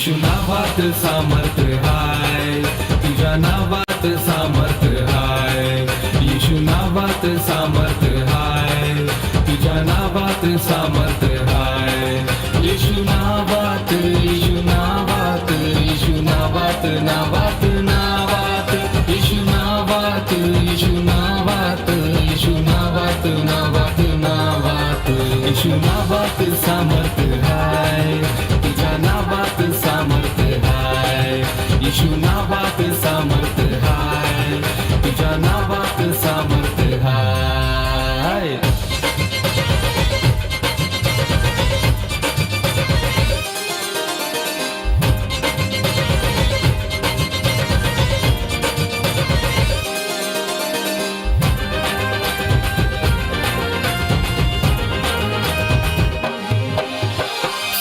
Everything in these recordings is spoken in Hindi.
येशू नावात सामर्थ्य हाय, तुझ्या नावात सामर्थ्य हाय, येशू नावात सामर्थ्य हाय, तुझ्या नावात सामर्थ्य हाय, येशू नावात, येशू नावात, येशू नावात, नावात नावात, येशू नावात, येशू नावात, येशू नावात, नावात नावात, येशू नावात सामर्थ्य हाय, तुझ्या नावात सामर्थ्य हाय, येशू नावात सामर्थ्य हाय, तुझ्या नावात सामर्थ्य हाय.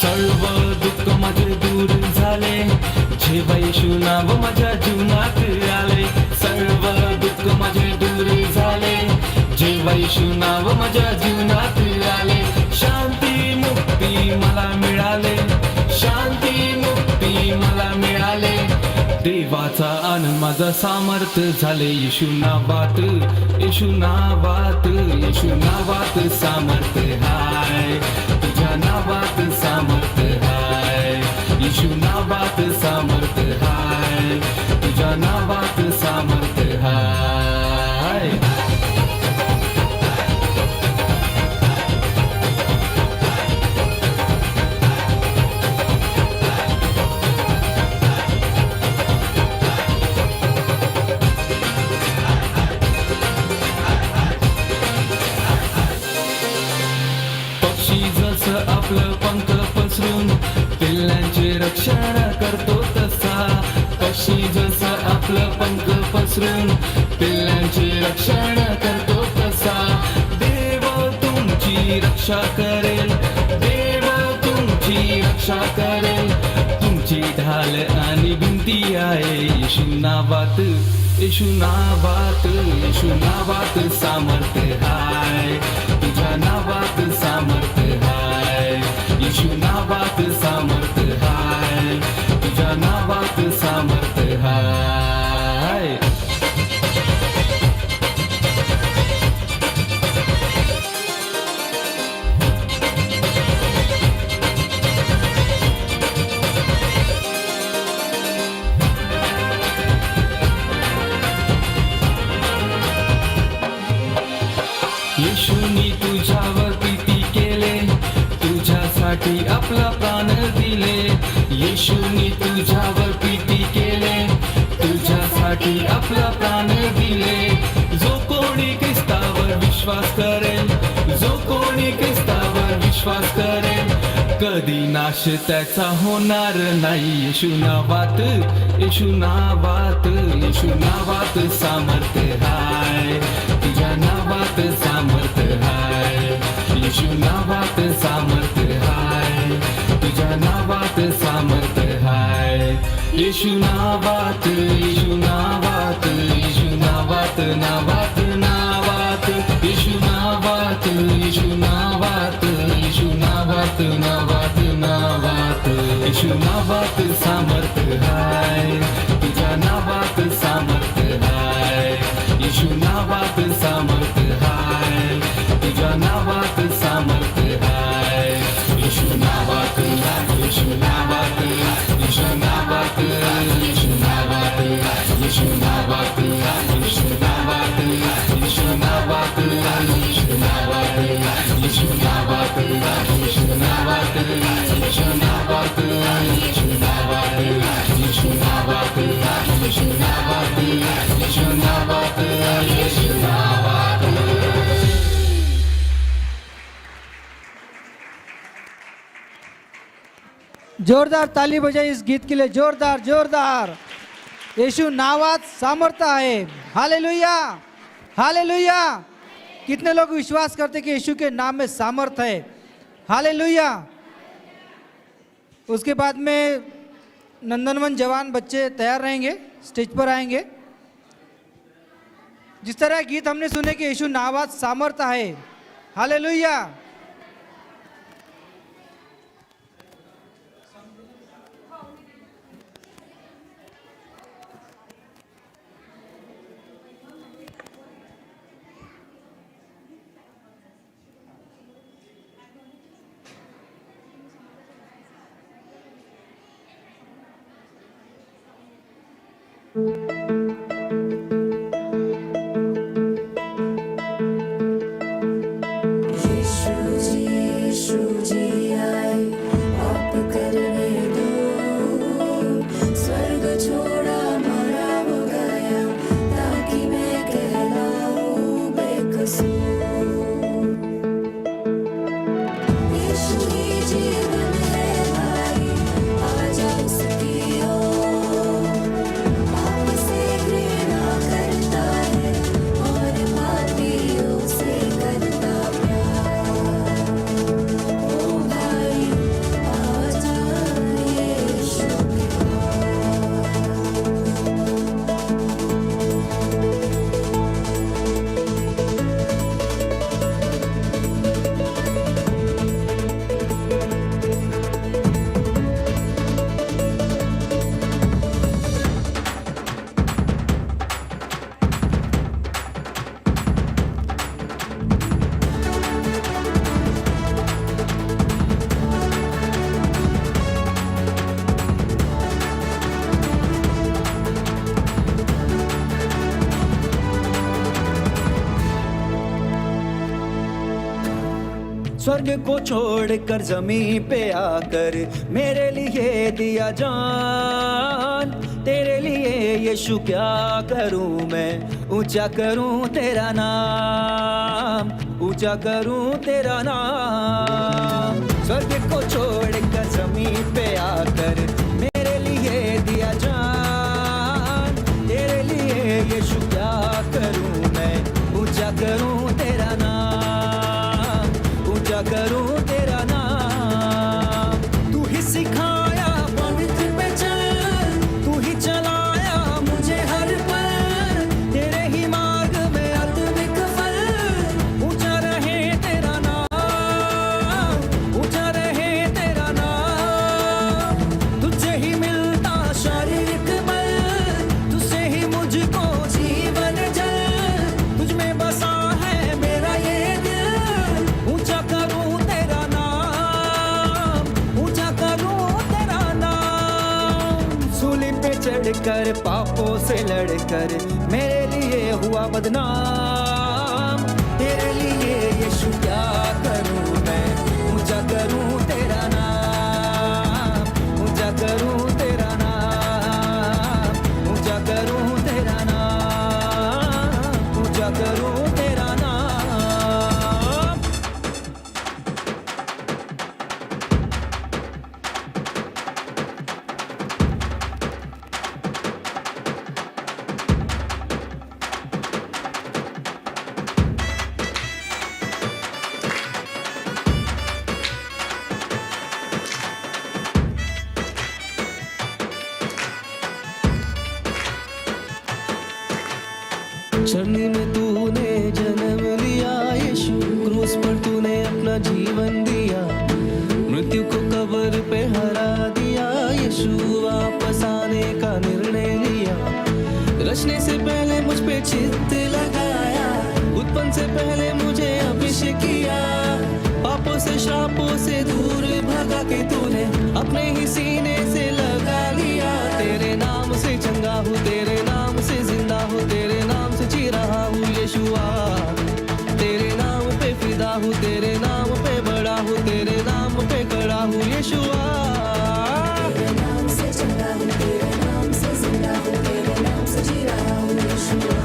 सर्व दुःख माझे दूर झाले, जेव्हा येशू नाव माझ्या जीवनात आले, सर्व दुःख माझे दूर झाले, जेव्हा येशू नाव माझ्या जीवनात आले, शांती मुक्ती मला मिळाले, शांती मुक्ती मला मिळाले, देवाचा आनंद माझा सामर्थ्य झाले, येशू नावात, येशू नावात, येशू नावात सामर्थ्य हाय, तुझ्या नावात सामर्थ्य हाय, येशू नावात सामर्थ्य हाय, तुझ्या नावात सामर्थ्य हाय. जसं आपलं पंख पसरून पिल्लांचे रक्षण करतो तसा, पक्षी जसं आपलं पंख पसरून पिल्लांचे रक्षण करतो तसा, देव तुमची रक्षा करेल, देव तुमची रक्षा करेल, तुमची ढाल आणि भिंती आहे, येशू नावात, येशू नावात, येशू नावात सामर्थ्य हाय, तुझ्या नावात सामर्थ्य हाय, येशू नावात सामर्थ्य हाय, तुझ्या नावात सामर्थ्य हाय. येशूनी तुझ्यावर प्रीती केले, तुझ्यासाठी आपला प्राण दिले, येशूनी तुझ्यावर प्रीती केले, तुझ्यासाठी आपला प्राण दिले, जो कोणी ख्रिस्तावर विश्वास करेल, जो कोणी ख्रिस्तावर विश्वास करेल, कधी नाश त्याचा होणार नाही, येशू नावात, येशू नावात, येशू नावात सामर्थ्य हाय, तुझ्या नावात सामर्थ्य हाय, येशू नावात सामर्थ्य हाय, तुझ्या नावात सामर्थ्य हाय, येशू नावात, येशू नावात, येशू नावात, नावात नावात, येशू नावात, येशू नावात, येशू नावात, नावात नावात, येशू नावात सामर्थ्य हाय, तुझ्या नावात सामर्थ्य हाय, येशू नावात सामर्थ्य हाय, तुझ्या नावात सामर्थ्य हाय, येशू नावात, येशू नावात, येशू नावात, येशू नावात, येशू नावात, येशू नावात, येशू नावात, येशू नावात, येशू नावात, येशू नावात, येशू नावात, येशू नावात, येशू नावात, येशू नावात, येशू नावात, येशू नावात. जोरदार ताली बजाई इस गीत के लिए, जोरदार जोरदार. यीशु नावात सामर्थ्य है. Hallelujah hallelujah. कितने लोग विश्वास करते कि यीशु के नाम में सामर्थ्य है? हालेलुया. उसके बाद में नंदनवन जवान बच्चे तैयार रहेंगे, स्टेज पर आएंगे. जिस तरह गीत हमने सुने कि यीशु नावात सामर्थ्य है. हालेलुया. यीशु जी आए पाप करने दो, स्वर्ग छोड़ा मरा वो गया ताकि मैं कहलाऊं बेकसूर। यीशु ही जीवन है भाई, आजा उसकी ओर। पाप से घृणा करता है और पापियों से करता प्यार। ओ भाई आजा यीशु के स्वर्ग को छोड़कर जमीन पे आकर मेरे लिए दिया जान। तेरे लिए यीशु क्या करूं मैं, ऊंचा करूं तेरा नाम, ऊंचा करूं तेरा नाम। स्वर्ग को छोड़कर जमीन पे आकर मेरे लिए दिया जान। तेरे लिए यीशु क्या करूं मैं, ऊंचा करूं तेरा नाम, ऊंचा करूं तेरा नाम। तू ही सिखाया पवित्र पे चल, तू ही चलाया मुझे हर पल, तेरे ही मार्ग में आत्मिक फल। ऊंचा रहे तेरा नाम, ऊंचा रहे तेरा नाम। तुझसे ही मिलता शारीरिक बल, तुझसे ही मुझको जीवन जल। तुझ में बसा है मेरा ये दिल, ऊंचा करूं तेरा नाम, ऊंचा करूं तेरा नाम। सूली पे चढ़कर पापों से लड़कर मेरे लिए हुआ बदनाम। तेरे लिए यीशु क्या करूं मैं, ऊंचा करूं तेरा नाम, ऊंचा करूं तेरा नाम, ऊंचा करूं तेरा नाम, ऊंचा करूं तेरा नाम। चरनी में तूने जन्म लिया यीशु, क्रूस पर तूने अपना जीवन दिया। मृत्यु को कब्र पे हरा दिया यीशु, वापस आने का निर्णय लिया। रचने से पहले मुझ पे चित्त लगाया, उत्पन्न से पहले मुझे अभिषेक किया। पापों से श्रापों से दूर भगा के तूने अपने ही सीने से लगा लिया। तेरे नाम से चंगा हूँ, तेरे नाम से जिंदा हूँ, तेरे नाम से जी रहा हूँ यीशुआ। तेरे नाम पे फिदा हूँ, तेरे नाम पे बड़ा हूँ, तेरे नाम पे खड़ा हूँ यीशुआ। तेरे नाम से चंगा हूँ, तेरे नाम से जिंदा हूँ, तेरे नाम से जी रहा हूँ यीशुआ।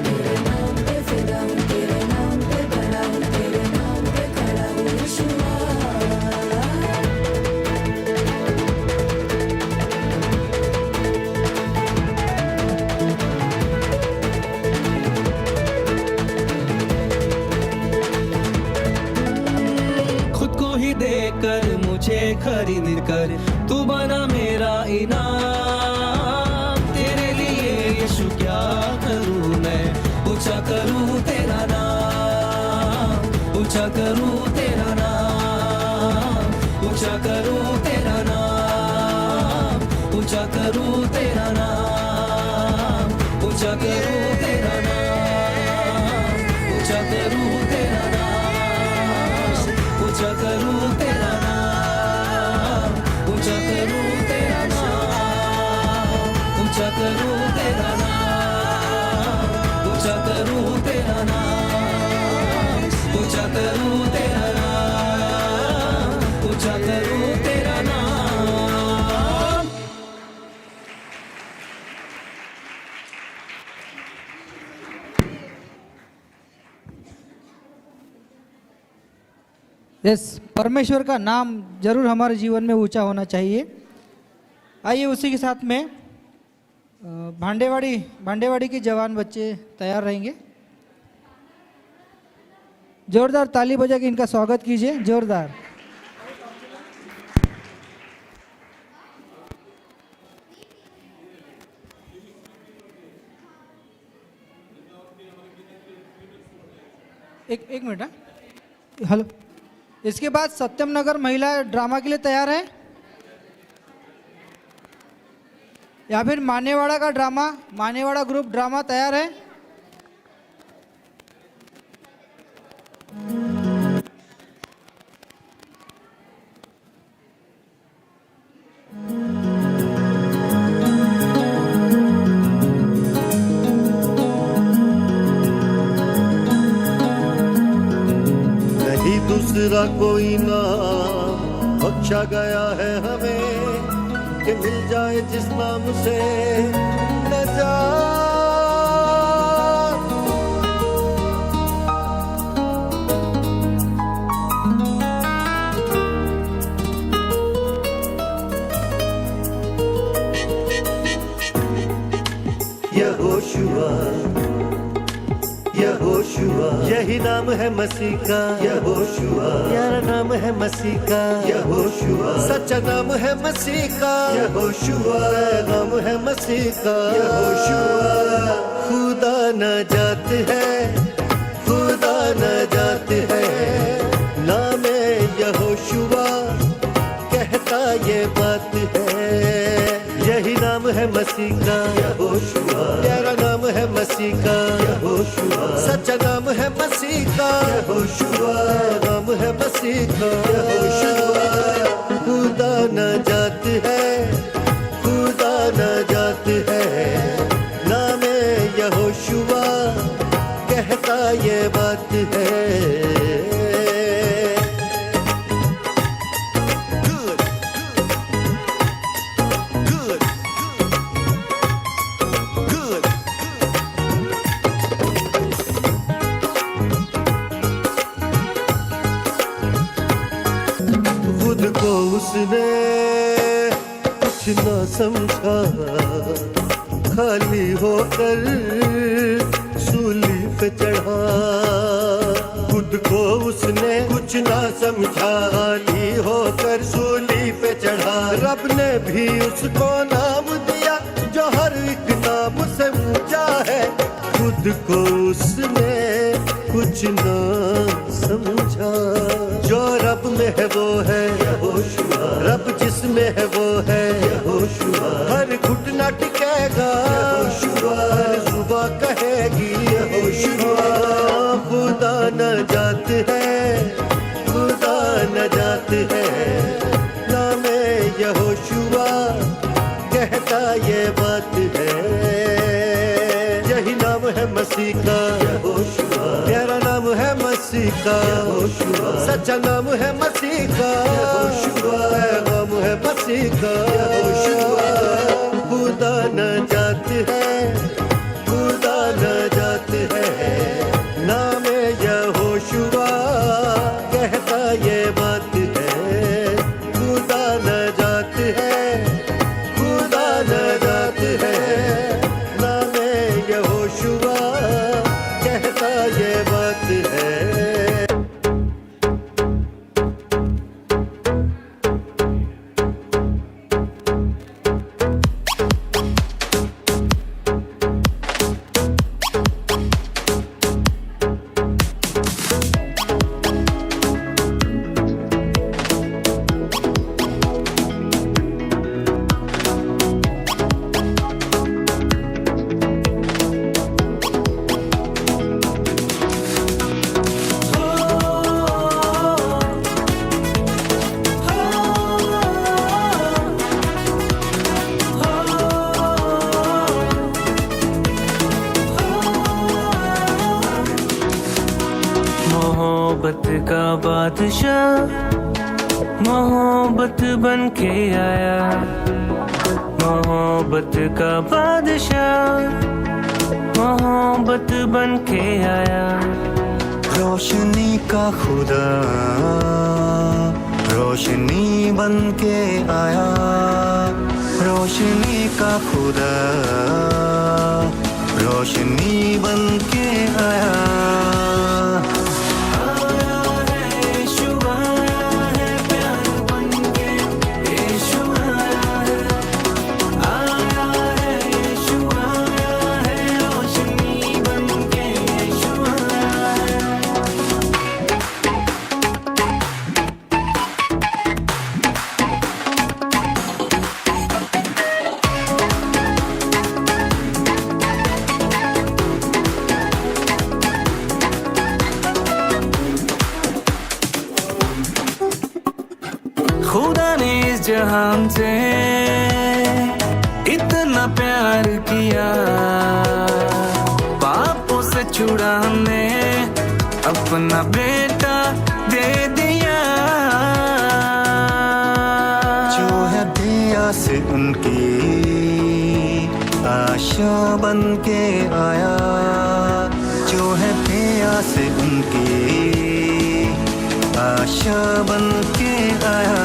तेरे नाम पे फिदा हूँ, तेरे नाम पे बड़ा हूँ, तेरे नाम पे खड़ा हूँ यीशुआ। खुद को ही देकर मुझे खरीद कर तू बना मेरा इनाम। तेरे लिए यीशु क्या करूं मैं, ऊंचा करूं तेरा नाम, ऊंचा करूं तेरा नाम, ऊंचा करूं तेरा नाम, ऊंचा करूं तेरा नाम, ऊंचा करूं तेरा नाम, ऊंचा करूं तेरा नाम, ऊंचा करूं तेरा नाम, ऊंचा करूं तेरा नाम, ऊंचा करूं करूं तेरा नाम, ऊंचा करूं तेरा नाम। यस, परमेश्वर का नाम जरूर हमारे जीवन में ऊंचा होना चाहिए। आइए उसी के साथ में भांडेवाड़ी के जवान बच्चे तैयार रहेंगे। जोरदार ताली बजा के इनका स्वागत कीजिए, जोरदार। एक मिनट, हेलो। इसके बाद सत्यम नगर महिला ड्रामा के लिए तैयार है, या फिर मानेवाड़ा का ड्रामा, मानेवाड़ा ग्रुप ड्रामा तैयार है? नहीं दूसरा कोई नाम बख्शा गया है हमें कि मिल जाए जिस नाम से नजात। यहोशुआ, यहोशुआ, यही नाम है मसीह का। यहोशुआ, प्यारा नाम है मसीह का। यहोशुआ, सच्चा नाम है मसीह का। यहोशुआ, नाम है मसीह का। यहोशुआ, खुदा न जात है, खुदा न जात है, नाम यहोशुआ कहता ये बात है। यही नाम है मसीह का। यहोशुआ, प्यारा नाम है मसीह का। यहोशुआ, सच्चा नाम है मसीह का। यहोशुआ, नाम है मसीह का। यहोशुआ, खुदा न जात है, खुदा न जात है, नाम यहोशुआ कहता ये बात है। खुद को उसने कुछ ना समझा, खाली होकर सूली पे चढ़ा। खुद को उसने कुछ ना समझा, खाली होकर सूली पे चढ़ा। रब ने भी उसको नाम दिया जो हर एक नाम से ऊंचा है। खुद को उसने कुछ ना समझा, जो रब में है वो है यहोशुआ। रब जिसमें है वो है यहोशुआ। हर घुटना टिकेगा यहोशुआ, हर जुबां कहेगी यहोशुआ। खुदा न जात है, खुदा न जात है, नाम यहोशुआ कहता ये बात है। यही नाम है मसीह का। यहोशुआ, प्यारा नाम है मसीह का। यहोशुआ, सच्चा नाम है मसीह का। यहोशुआ, नाम है मसीह का। यहोशुआ, खुदा न जात है, खुदा न जात है, नाम यहोशुआ कहता ये बात है। खुदा न जात है, खुदा न जात है, नाम यहोशुआ कहता ये बात है। का बादशाह मोहब्बत बन के आया, मोहब्बत का बादशाह मोहब्बत बन के आया। रोशनी का खुदा रोशनी बन के आया, रोशनी का खुदा रोशनी बन के आया। खुदा ने इस जहान से इतना प्यार किया, पापों से छुड़ाने अपना बेटा दे दिया। जो है दिया से उनकी आशा बन के आया, जो है दिया से उनकी आशा बन के आया।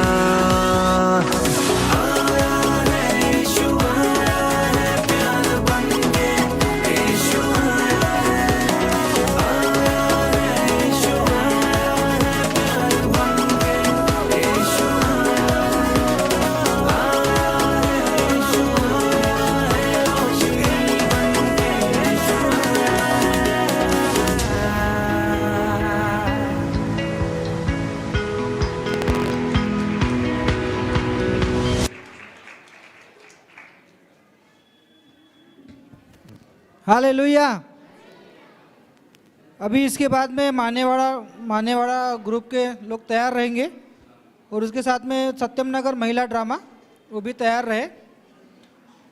हालेलुया। अभी इसके बाद में मानेवाड़ा ग्रुप के लोग तैयार रहेंगे और उसके साथ में सत्यम नगर महिला ड्रामा वो भी तैयार रहे।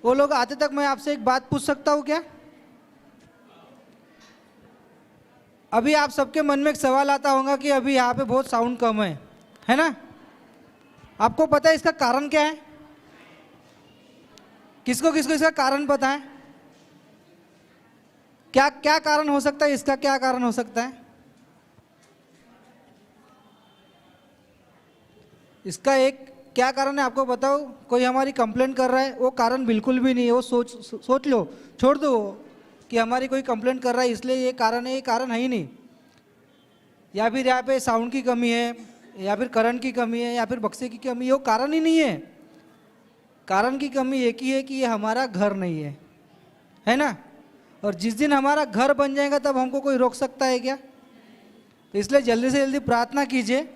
वो लोग आते तक मैं आपसे एक बात पूछ सकता हूँ क्या? अभी आप सबके मन में एक सवाल आता होगा कि अभी यहाँ पे बहुत साउंड कम है ना? आपको पता है इसका कारण क्या है? किसको किसको इसका कारण पता है? क्या क्या कारण हो सकता है इसका? क्या कारण हो सकता है इसका? एक क्या कारण है आपको बताओ? कोई हमारी कंप्लेंट कर रहा है, वो कारण बिल्कुल भी नहीं है। वो सोच लो, छोड़ दो कि हमारी कोई कंप्लेंट कर रहा है इसलिए ये कारण है, ये कारण है ही नहीं। या फिर यहाँ पे साउंड की कमी है, या फिर करंट की कमी है, या फिर बक्से की कमी है, वो कारण ही नहीं है। कारण की कमी एक ही है कि ये हमारा घर नहीं है ना? और जिस दिन हमारा घर बन जाएगा तब हमको कोई रोक सकता है क्या? तो इसलिए जल्दी से जल्दी प्रार्थना कीजिए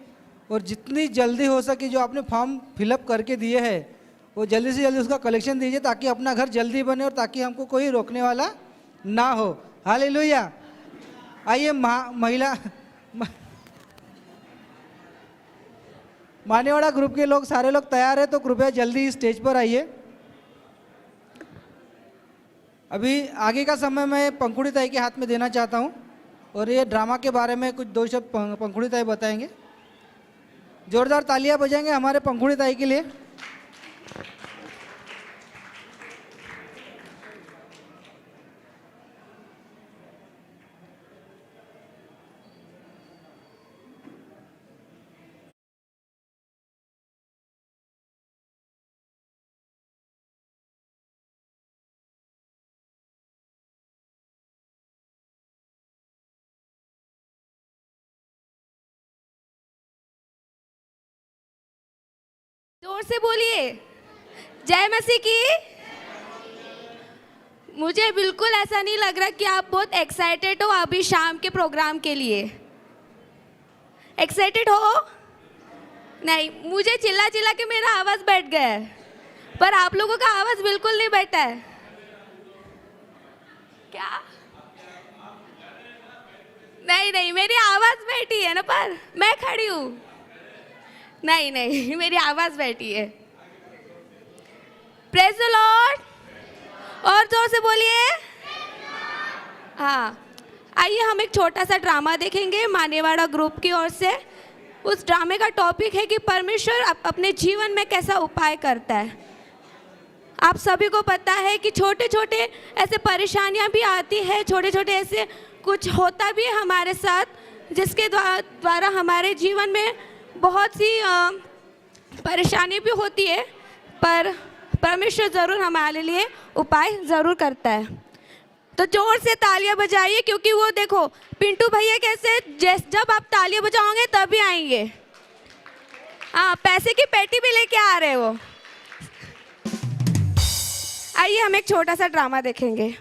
और जितनी जल्दी हो सके जो आपने फॉर्म फिलअप करके दिए हैं वो जल्दी से जल्दी उसका कलेक्शन दीजिए ताकि अपना घर जल्दी बने और ताकि हमको कोई रोकने वाला ना हो। हालेलुया। आइए महिला मानेवाड़ा ग्रुप के लोग सारे लोग तैयार हैं तो कृपया जल्दी स्टेज पर आइए। अभी आगे का समय मैं पंखुड़ी ताई के हाथ में देना चाहता हूं और ये ड्रामा के बारे में कुछ दो शब्द पंखुड़ी ताई बताएंगे। जोरदार तालियां बजाएंगे हमारे पंखुड़ी ताई के लिए। जोर से बोलिए जय मसीह की। मुझे बिल्कुल ऐसा नहीं लग रहा कि आप बहुत एक्साइटेड हो अभी शाम के प्रोग्राम के लिए। एक्साइटेड हो? नहीं, मुझे चिल्ला चिल्ला के मेरा आवाज़ बैठ गया है, पर आप लोगों का आवाज़ बिल्कुल नहीं बैठा है क्या? नहीं नहीं, मेरी आवाज़ बैठी है ना, पर मैं खड़ी हूँ। नहीं नहीं, मेरी आवाज़ बैठी है। Praise the Lord. और जोर से बोलिए। हाँ, आइए हम एक छोटा सा ड्रामा देखेंगे मानेवाड़ा ग्रुप की ओर से। उस ड्रामे का टॉपिक है कि परमेश्वर अपने जीवन में कैसा उपाय करता है। आप सभी को पता है कि छोटे छोटे ऐसे परेशानियां भी आती है, छोटे छोटे ऐसे कुछ होता भी है हमारे साथ, जिसके द्वारा हमारे जीवन में बहुत सी परेशानी भी होती है, पर परमेश्वर ज़रूर हमारे लिए उपाय ज़रूर करता है। तो जोर से तालियां बजाइए, क्योंकि वो देखो पिंटू भैया कैसे जब आप तालियां बजाओगे तभी आएंगे। हाँ, पैसे की पेटी भी लेके आ रहे हैं वो। आइए हम एक छोटा सा ड्रामा देखेंगे।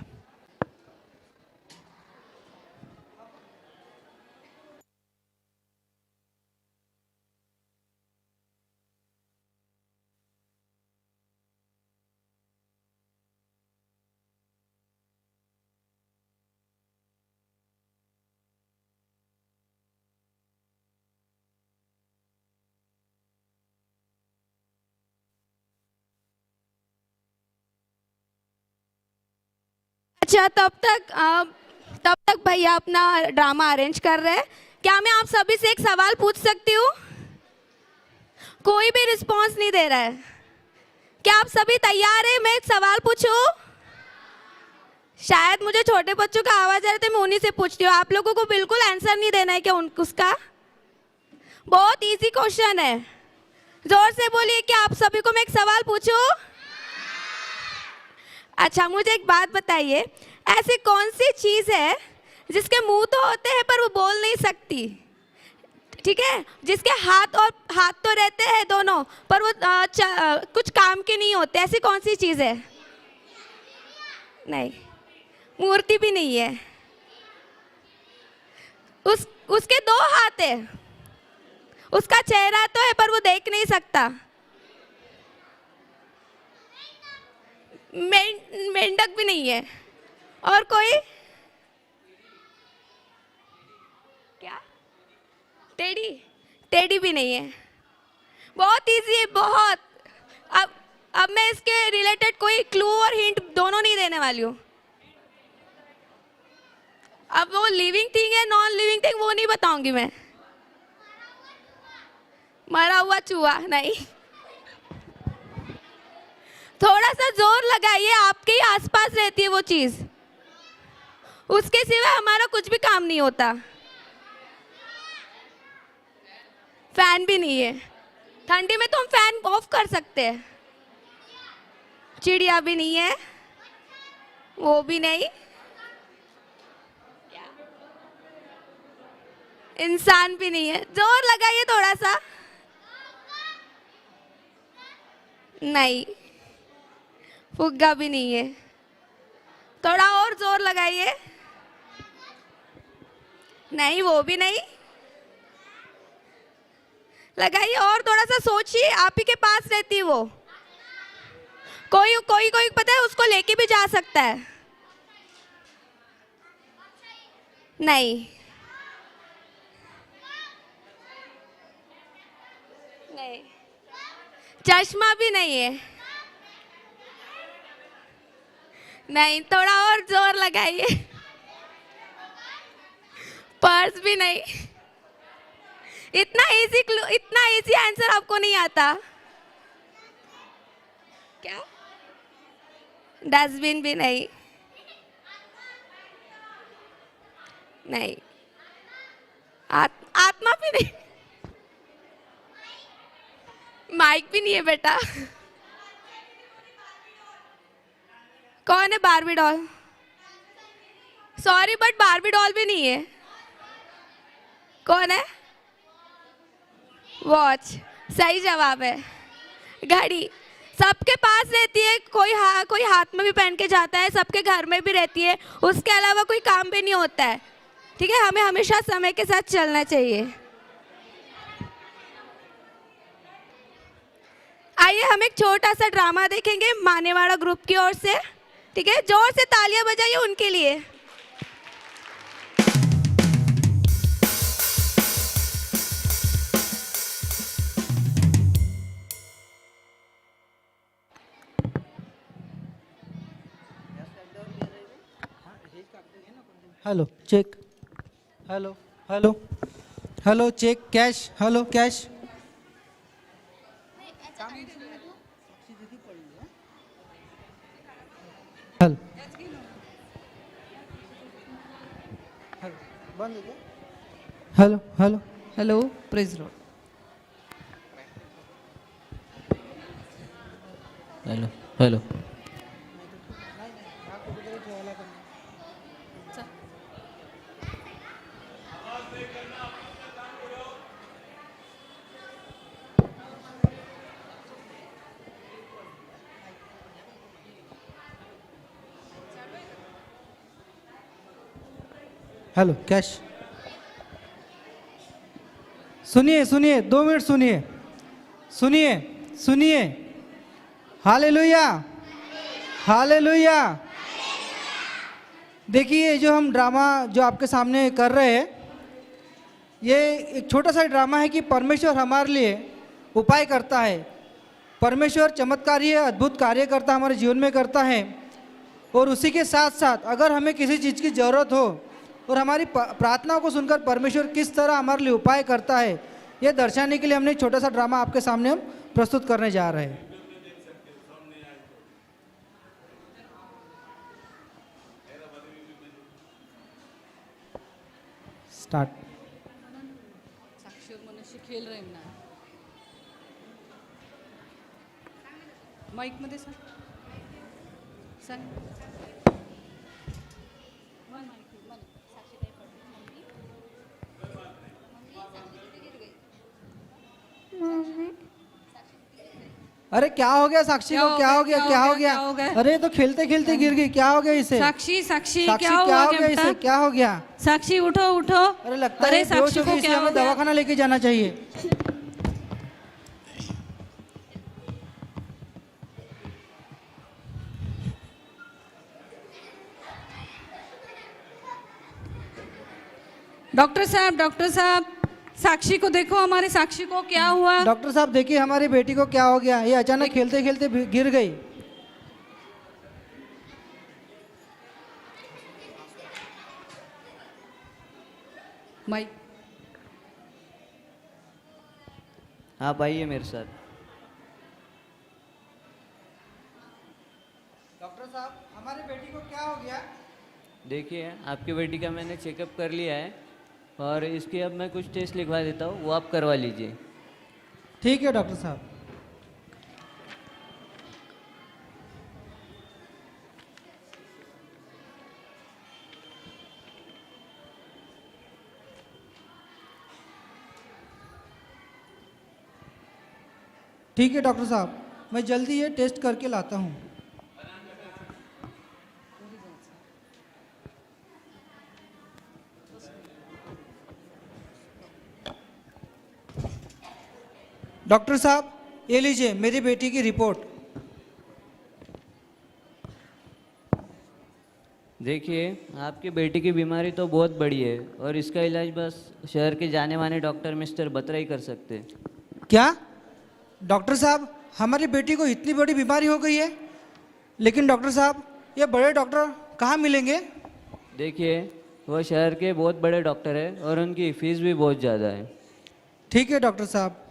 अच्छा, तब तक भैया अपना ड्रामा अरेंज कर रहे हैं। क्या मैं आप सभी से एक सवाल पूछ सकती हूँ? कोई भी रिस्पॉन्स नहीं दे रहा है। क्या आप सभी तैयार हैं? मैं एक सवाल पूछूं? शायद मुझे छोटे बच्चों का आवाज आ रहा है, तो मैं उन्हीं से पूछती हूँ। आप लोगों को बिल्कुल आंसर नहीं देना है क्या उसका? बहुत इजी क्वेश्चन है। जोर से बोलिए कि आप सभी को मैं एक सवाल पूछूं? अच्छा, मुझे एक बात बताइए, ऐसी कौन सी चीज़ है जिसके मुंह तो होते हैं पर वो बोल नहीं सकती? ठीक है, जिसके हाथ तो रहते हैं दोनों, पर वो कुछ काम के नहीं होते। ऐसी कौन सी चीज़ है? नहीं, मूर्ति भी नहीं है। उसके 2 हाथ है, उसका चेहरा तो है पर वो देख नहीं सकता। मेंढक भी नहीं है। और कोई? क्या? टेडी भी नहीं है। बहुत इजी है, बहुत। अब मैं इसके रिलेटेड कोई क्लू और हिंट दोनों नहीं देने वाली हूँ। अब वो लिविंग थिंग है नॉन लिविंग थिंग वो नहीं बताऊंगी मैं। मरा हुआ चूहा नहीं। थोड़ा सा जोर लगाइए, आपके ही आसपास रहती है वो चीज, उसके सिवा हमारा कुछ भी काम नहीं होता। फैन भी नहीं है। ठंडी में तो हम फैन ऑफ कर सकते हैं। चिड़िया भी नहीं है, वो भी नहीं। इंसान भी नहीं है। जोर लगाइए थोड़ा सा। नहीं, फुग्गा भी नहीं है। थोड़ा और जोर लगाइए। नहीं, वो भी नहीं। लगाइए और थोड़ा सा सोचिए, आप ही के पास रहती है वो। कोई पता है उसको लेके भी जा सकता है। नहीं, नहीं, चश्मा भी नहीं है। नहीं, थोड़ा और जोर लगाइए। पर्स भी नहीं। इतना इजी आंसर आपको नहीं आता क्या? डस्टबिन भी नहीं। नहीं, आत्मा भी नहीं। माइक भी नहीं है बेटा। कौन है? Barbie doll. Sorry but Barbie doll भी नहीं है। कौन है? वॉच। सही जवाब है। घड़ी सबके पास रहती है, कोई हाथ में भी पहन के जाता है, सबके घर में भी रहती है, उसके अलावा कोई काम भी नहीं होता है। ठीक है, हमें हमेशा समय के साथ चलना चाहिए। आइए हम एक छोटा सा ड्रामा देखेंगे मानेवाड़ा ग्रुप की ओर से। ठीक है, जोर से तालियां बजाइए उनके लिए। Hello check. Hello hello hello check कैश, हेलो कैश। Hello hello hello hello praise Lord. Hello hello hello कैश। सुनिए सुनिए, 2 मिनट सुनिए, सुनिए सुनिए। Hallelujah hallelujah. देखिए जो हम ड्रामा जो आपके सामने कर रहे हैं, ये एक छोटा सा ड्रामा है कि परमेश्वर हमारे लिए उपाय करता है। परमेश्वर चमत्कारी है, अद्भुत कार्य करता हमारे जीवन में करता है। और उसी के साथ साथ अगर हमें किसी चीज़ की ज़रूरत हो और हमारी प्रार्थनाओं को सुनकर परमेश्वर किस तरह हमारे लिए उपाय करता है, ये दर्शाने के लिए हमने एक छोटा सा ड्रामा आपके सामने हम प्रस्तुत करने जा रहे हैं। स्टार्ट। साक्षी और मनुष्य खेल रहे हैं ना, माइक मध्ये सांग सांग। अरे क्या हो गया साक्षी को, क्या हो गया, क्या हो गया? अरे तो खेलते खेलते गिर गई, क्या हो गया इसे? साक्षी साक्षी साक्षी क्या हुआ इसे, बेटा? क्या हो गया? साक्षी उठो उठो। अरे लगता अरे है बेहोश साक्षी हो गई, को इसे क्या हो हमें गया? दवाखाना लेके जाना चाहिए। डॉक्टर साहब साक्षी को देखो, हमारे साक्षी को क्या हुआ? डॉक्टर साहब देखिए हमारी बेटी को क्या हो गया, ये अचानक खेलते खेलते गिर गई। माइक। आप आइए मेरे साथ। डॉक्टर साहब हमारी बेटी को क्या हो गया? देखिए आपकी बेटी का मैंने चेकअप कर लिया है और इसके अब मैं कुछ टेस्ट लिखवा देता हूँ, वो आप करवा लीजिए। ठीक है डॉक्टर साहब। ठीक है डॉक्टर साहब, मैं जल्दी ये टेस्ट करके लाता हूँ। डॉक्टर साहब ये लीजिए मेरी बेटी की रिपोर्ट। देखिए आपकी बेटी की बीमारी तो बहुत बड़ी है और इसका इलाज बस शहर के जाने माने डॉक्टर मिस्टर बत्रा ही कर सकते हैं। क्या डॉक्टर साहब, हमारी बेटी को इतनी बड़ी बीमारी हो गई है? लेकिन डॉक्टर साहब ये बड़े डॉक्टर कहाँ मिलेंगे? देखिए वो शहर के बहुत बड़े डॉक्टर है और उनकी फीस भी बहुत ज़्यादा है। ठीक है डॉक्टर साहब।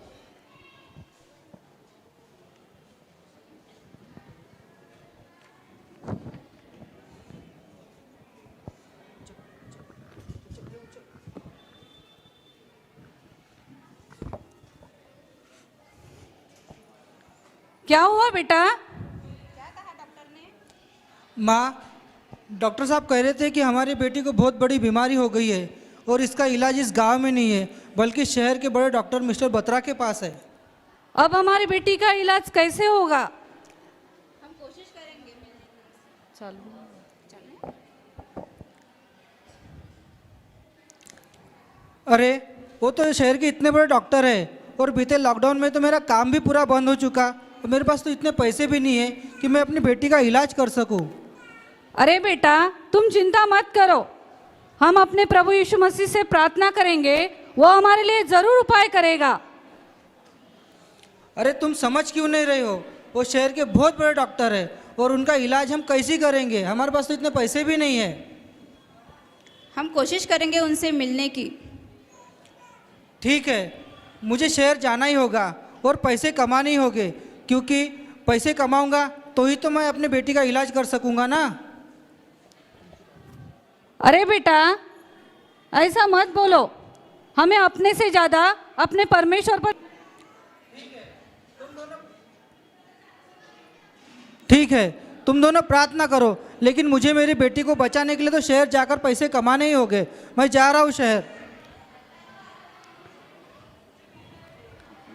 क्या हुआ बेटा? माँ, डॉक्टर साहब कह रहे थे कि हमारी बेटी को बहुत बड़ी बीमारी हो गई है और इसका इलाज इस गांव में नहीं है बल्कि शहर के बड़े डॉक्टर मिस्टर बत्रा के पास है। अब हमारी बेटी का इलाज कैसे होगा? हम कोशिश करेंगे। चलो अरे वो तो शहर के इतने बड़े डॉक्टर है और बीते लॉकडाउन में तो मेरा काम भी पूरा बंद हो चुका और मेरे पास तो इतने पैसे भी नहीं है कि मैं अपनी बेटी का इलाज कर सकूं। अरे बेटा तुम चिंता मत करो, हम अपने प्रभु यीशु मसीह से प्रार्थना करेंगे, वो हमारे लिए जरूर उपाय करेगा। अरे तुम समझ क्यों नहीं रहे हो? वो शहर के बहुत बड़े डॉक्टर है और उनका इलाज हम कैसे करेंगे? हमारे पास तो इतने पैसे भी नहीं है। हम कोशिश करेंगे उनसे मिलने की। ठीक है, मुझे शहर जाना ही होगा और पैसे कमाने ही होंगे, क्योंकि पैसे कमाऊंगा तो ही तो मैं अपने बेटी का इलाज कर सकूंगा ना। अरे बेटा, ऐसा मत बोलो। हमें अपने से ज़्यादा अपने परमेश्वर पर। ठीक है, तुम दोनों प्रार्थना करो, लेकिन मुझे मेरी बेटी को बचाने के लिए तो शहर जाकर पैसे कमाने ही होंगे। मैं जा रहा हूँ शहर।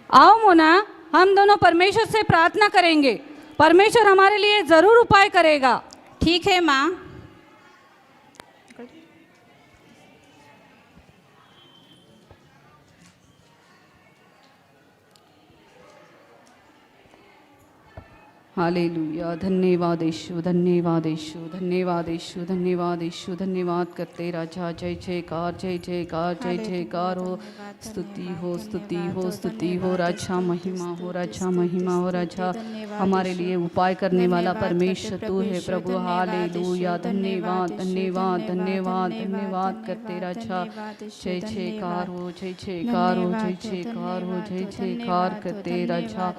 आओ मोना, हम दोनों परमेश्वर से प्रार्थना करेंगे। परमेश्वर हमारे लिए ज़रूर उपाय करेगा। ठीक है माँ। हालेलुया। धन्यवाद यीशु, धन्यवाद यीशु, धन्यवाद यीशु, धन्यवाद यीशु। धन्यवाद करते राजा। जय जयकार, जय जयकार, जय जयकार हो। स्तुति हो, स्तुति हो, स्तुति हो। राजा महिमा हो, राजा महिमा हो। राजा हमारे लिए उपाय करने वाला परमेश्वर तू है प्रभु। हालेलुया। धन्यवाद, धन्यवाद, धन्यवाद, धन्यवाद करते राजा। जय जयकार हो, जय जयकार हो, जय जयकार हो, जय जयकार करते राजा।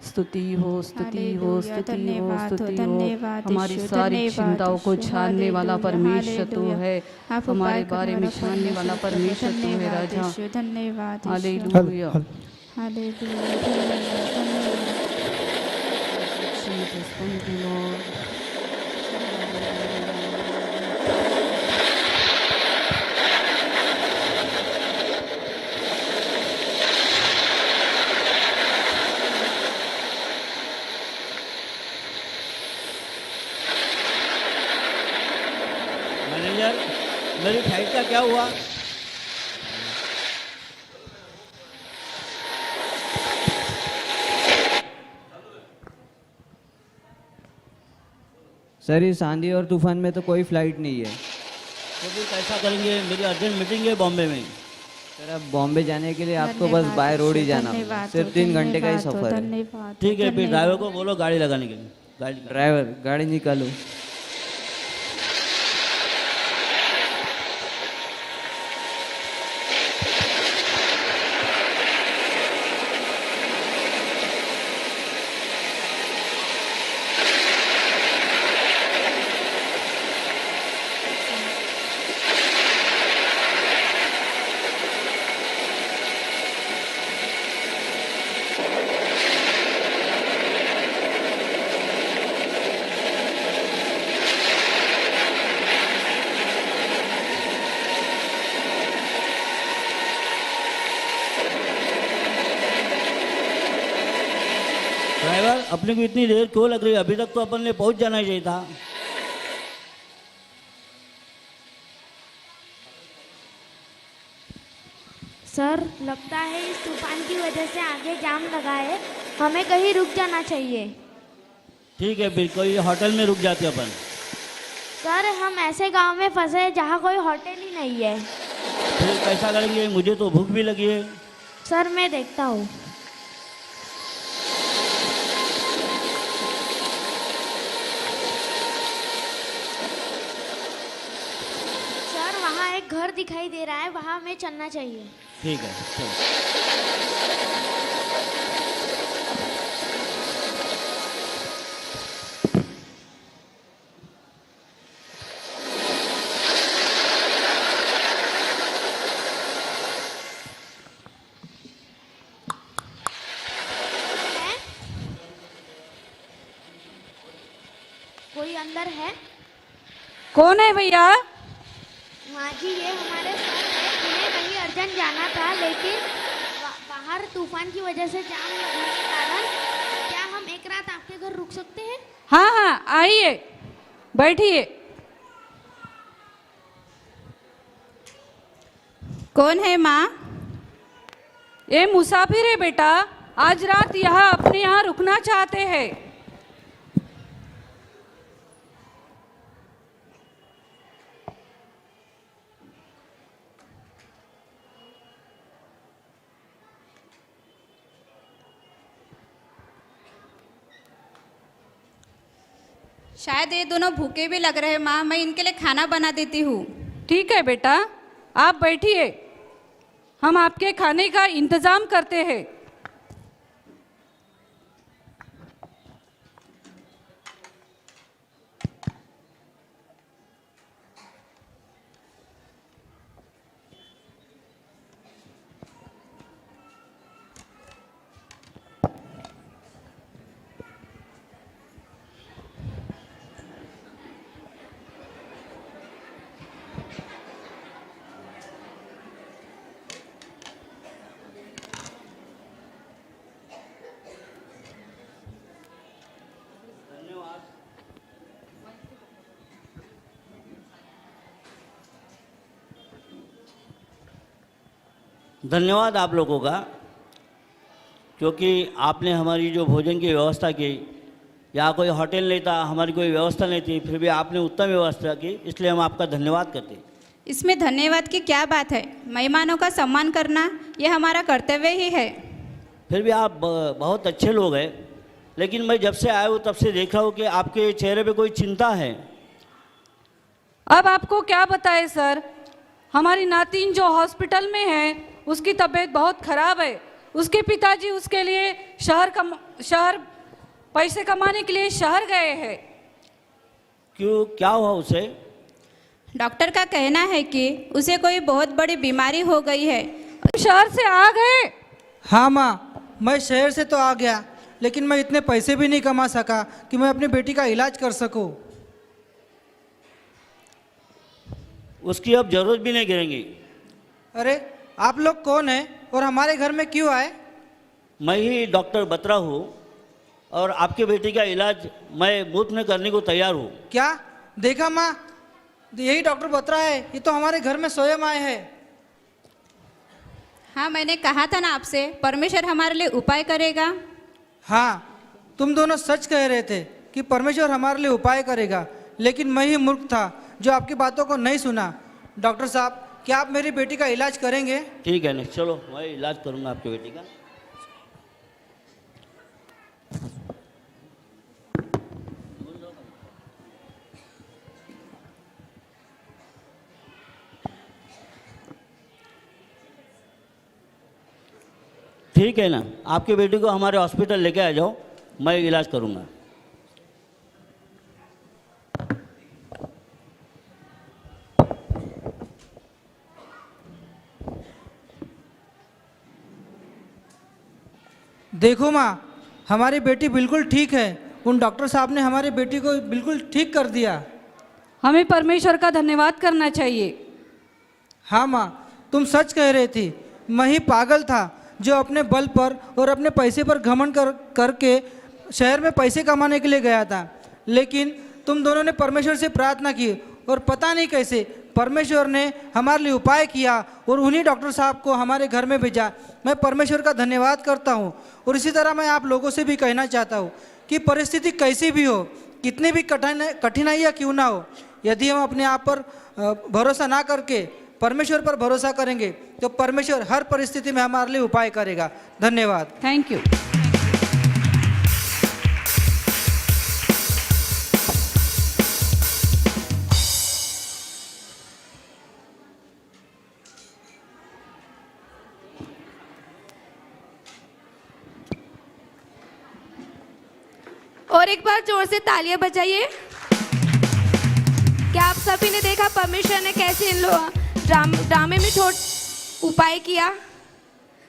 स्तुति हो, स्तुति हो, स्तुति हो, स्तुति हो। हमारी सारी चिंताओं को जानने वाला परमेश्वर तू है। हमारे बारे में जानने वाला परमेश्वर तू है राजा। धन्यवाद। Hallelujah. Jesus, thank you, Lord. Manager, मेरी फ्लाइट का क्या हुआ? सर, इस आंधी और तूफान में तो कोई फ्लाइट नहीं है। तो फिर कैसा करेंगे? मेरी अर्जेंट मीटिंग है बॉम्बे में। सर, अब बॉम्बे जाने के लिए आपको बस बाय रोड ही जाना होगा। सिर्फ 3 घंटे का ही सफर है। ठीक है, फिर ड्राइवर को बोलो गाड़ी लगाने के लिए। गाड़ी ड्राइवर, गाड़ी निकालो। ड्राइवर, अपने को इतनी देर क्यों लग रही है? अभी तक तो अपन ने पहुंच जाना ही चाहिए था। सर, लगता है इस तूफान की वजह से आगे जाम लगा है। हमें कहीं रुक जाना चाहिए। ठीक है, फिर कोई होटल में रुक जाते अपन। सर, हम ऐसे गांव में फंसे हैं जहाँ कोई होटल ही नहीं है। फिर कैसा करेंगे? मुझे तो भूख भी लगी है। सर, मैं देखता हूँ। सर, वहाँ एक घर दिखाई दे रहा है, वहाँ हमें चलना चाहिए। ठीक है, चलो। कोई अंदर है? कौन है भैया? हाँ जी, ये हमारे सर है। उन्हें कहीं अर्जेंट जाना था, लेकिन बाहर तूफान की वजह से जाम लगने के कारण क्या हम एक रात आपके घर रुक सकते हैं? हाँ हाँ, आइए, बैठिए। कौन है माँ? ये मुसाफिर है बेटा। आज रात यहाँ अपने यहाँ रुकना चाहते हैं। शायद ये दोनों भूखे भी लग रहे हैं माँ। मैं इनके लिए खाना बना देती हूँ। ठीक है बेटा, आप बैठिए। हम आपके खाने का इंतज़ाम करते हैं। धन्यवाद आप लोगों का, क्योंकि आपने हमारी जो भोजन की व्यवस्था की, यहाँ कोई होटल नहीं था, हमारी कोई व्यवस्था नहीं थी, फिर भी आपने उत्तम व्यवस्था की, इसलिए हम आपका धन्यवाद करते हैं। इसमें धन्यवाद की क्या बात है? मेहमानों का सम्मान करना ये हमारा कर्तव्य ही है। फिर भी आप बहुत अच्छे लोग हैं, लेकिन मैं जब से आया हूँ तब से देखा हूँ कि आपके चेहरे पे कोई चिंता है। अब आपको क्या बताएं सर, हमारी नातिन जो हॉस्पिटल में है उसकी तबीयत बहुत खराब है। उसके पिताजी उसके लिए शहर पैसे कमाने के लिए शहर गए हैं। क्यों, क्या हुआ उसे? डॉक्टर का कहना है कि उसे कोई बहुत बड़ी बीमारी हो गई है। शहर से आ गए? हाँ माँ, मैं शहर से तो आ गया, लेकिन मैं इतने पैसे भी नहीं कमा सका कि मैं अपनी बेटी का इलाज कर सकूं। उसकी अब जरूरत भी नहीं गिरेंगी। अरे आप लोग कौन हैं और हमारे घर में क्यों आए? मैं ही डॉक्टर बत्रा हूँ और आपके बेटी का इलाज मैं मुफ्त में करने को तैयार हूँ। क्या देखा माँ, यही डॉक्टर बत्रा है, ये तो हमारे घर में स्वयं आए हैं। हाँ, मैंने कहा था ना आपसे, परमेश्वर हमारे लिए उपाय करेगा। हाँ, तुम दोनों सच कह रहे थे कि परमेश्वर हमारे लिए उपाय करेगा, लेकिन मैं ही मूर्ख था जो आपकी बातों को नहीं सुना। डॉक्टर साहब, क्या आप मेरी बेटी का इलाज करेंगे? ठीक है, नहीं चलो, मैं इलाज करूँगा आपकी बेटी का। ठीक है ना, आपकी बेटी को हमारे हॉस्पिटल लेके आ जाओ, मैं इलाज करूँगा। देखो माँ, हमारी बेटी बिल्कुल ठीक है। उन डॉक्टर साहब ने हमारी बेटी को बिल्कुल ठीक कर दिया। हमें परमेश्वर का धन्यवाद करना चाहिए। हाँ माँ, तुम सच कह रही थी। मैं ही पागल था जो अपने बल पर और अपने पैसे पर घमंड करके शहर में पैसे कमाने के लिए गया था, लेकिन तुम दोनों ने परमेश्वर से प्रार्थना की और पता नहीं कैसे परमेश्वर ने हमारे लिए उपाय किया और उन्हीं डॉक्टर साहब को हमारे घर में भेजा। मैं परमेश्वर का धन्यवाद करता हूँ। और इसी तरह मैं आप लोगों से भी कहना चाहता हूँ कि परिस्थिति कैसी भी हो, कितनी भी कठिनाइयाँ क्यों ना हो, यदि हम अपने आप पर भरोसा ना करके परमेश्वर पर भरोसा करेंगे तो परमेश्वर हर परिस्थिति में हमारे लिए उपाय करेगा। धन्यवाद। Thank you. और एक बार जोर से तालियां बजाइए। क्या आप सभी ने देखा परमेश्वर ने कैसे इन ड्रामे में उपाय किया?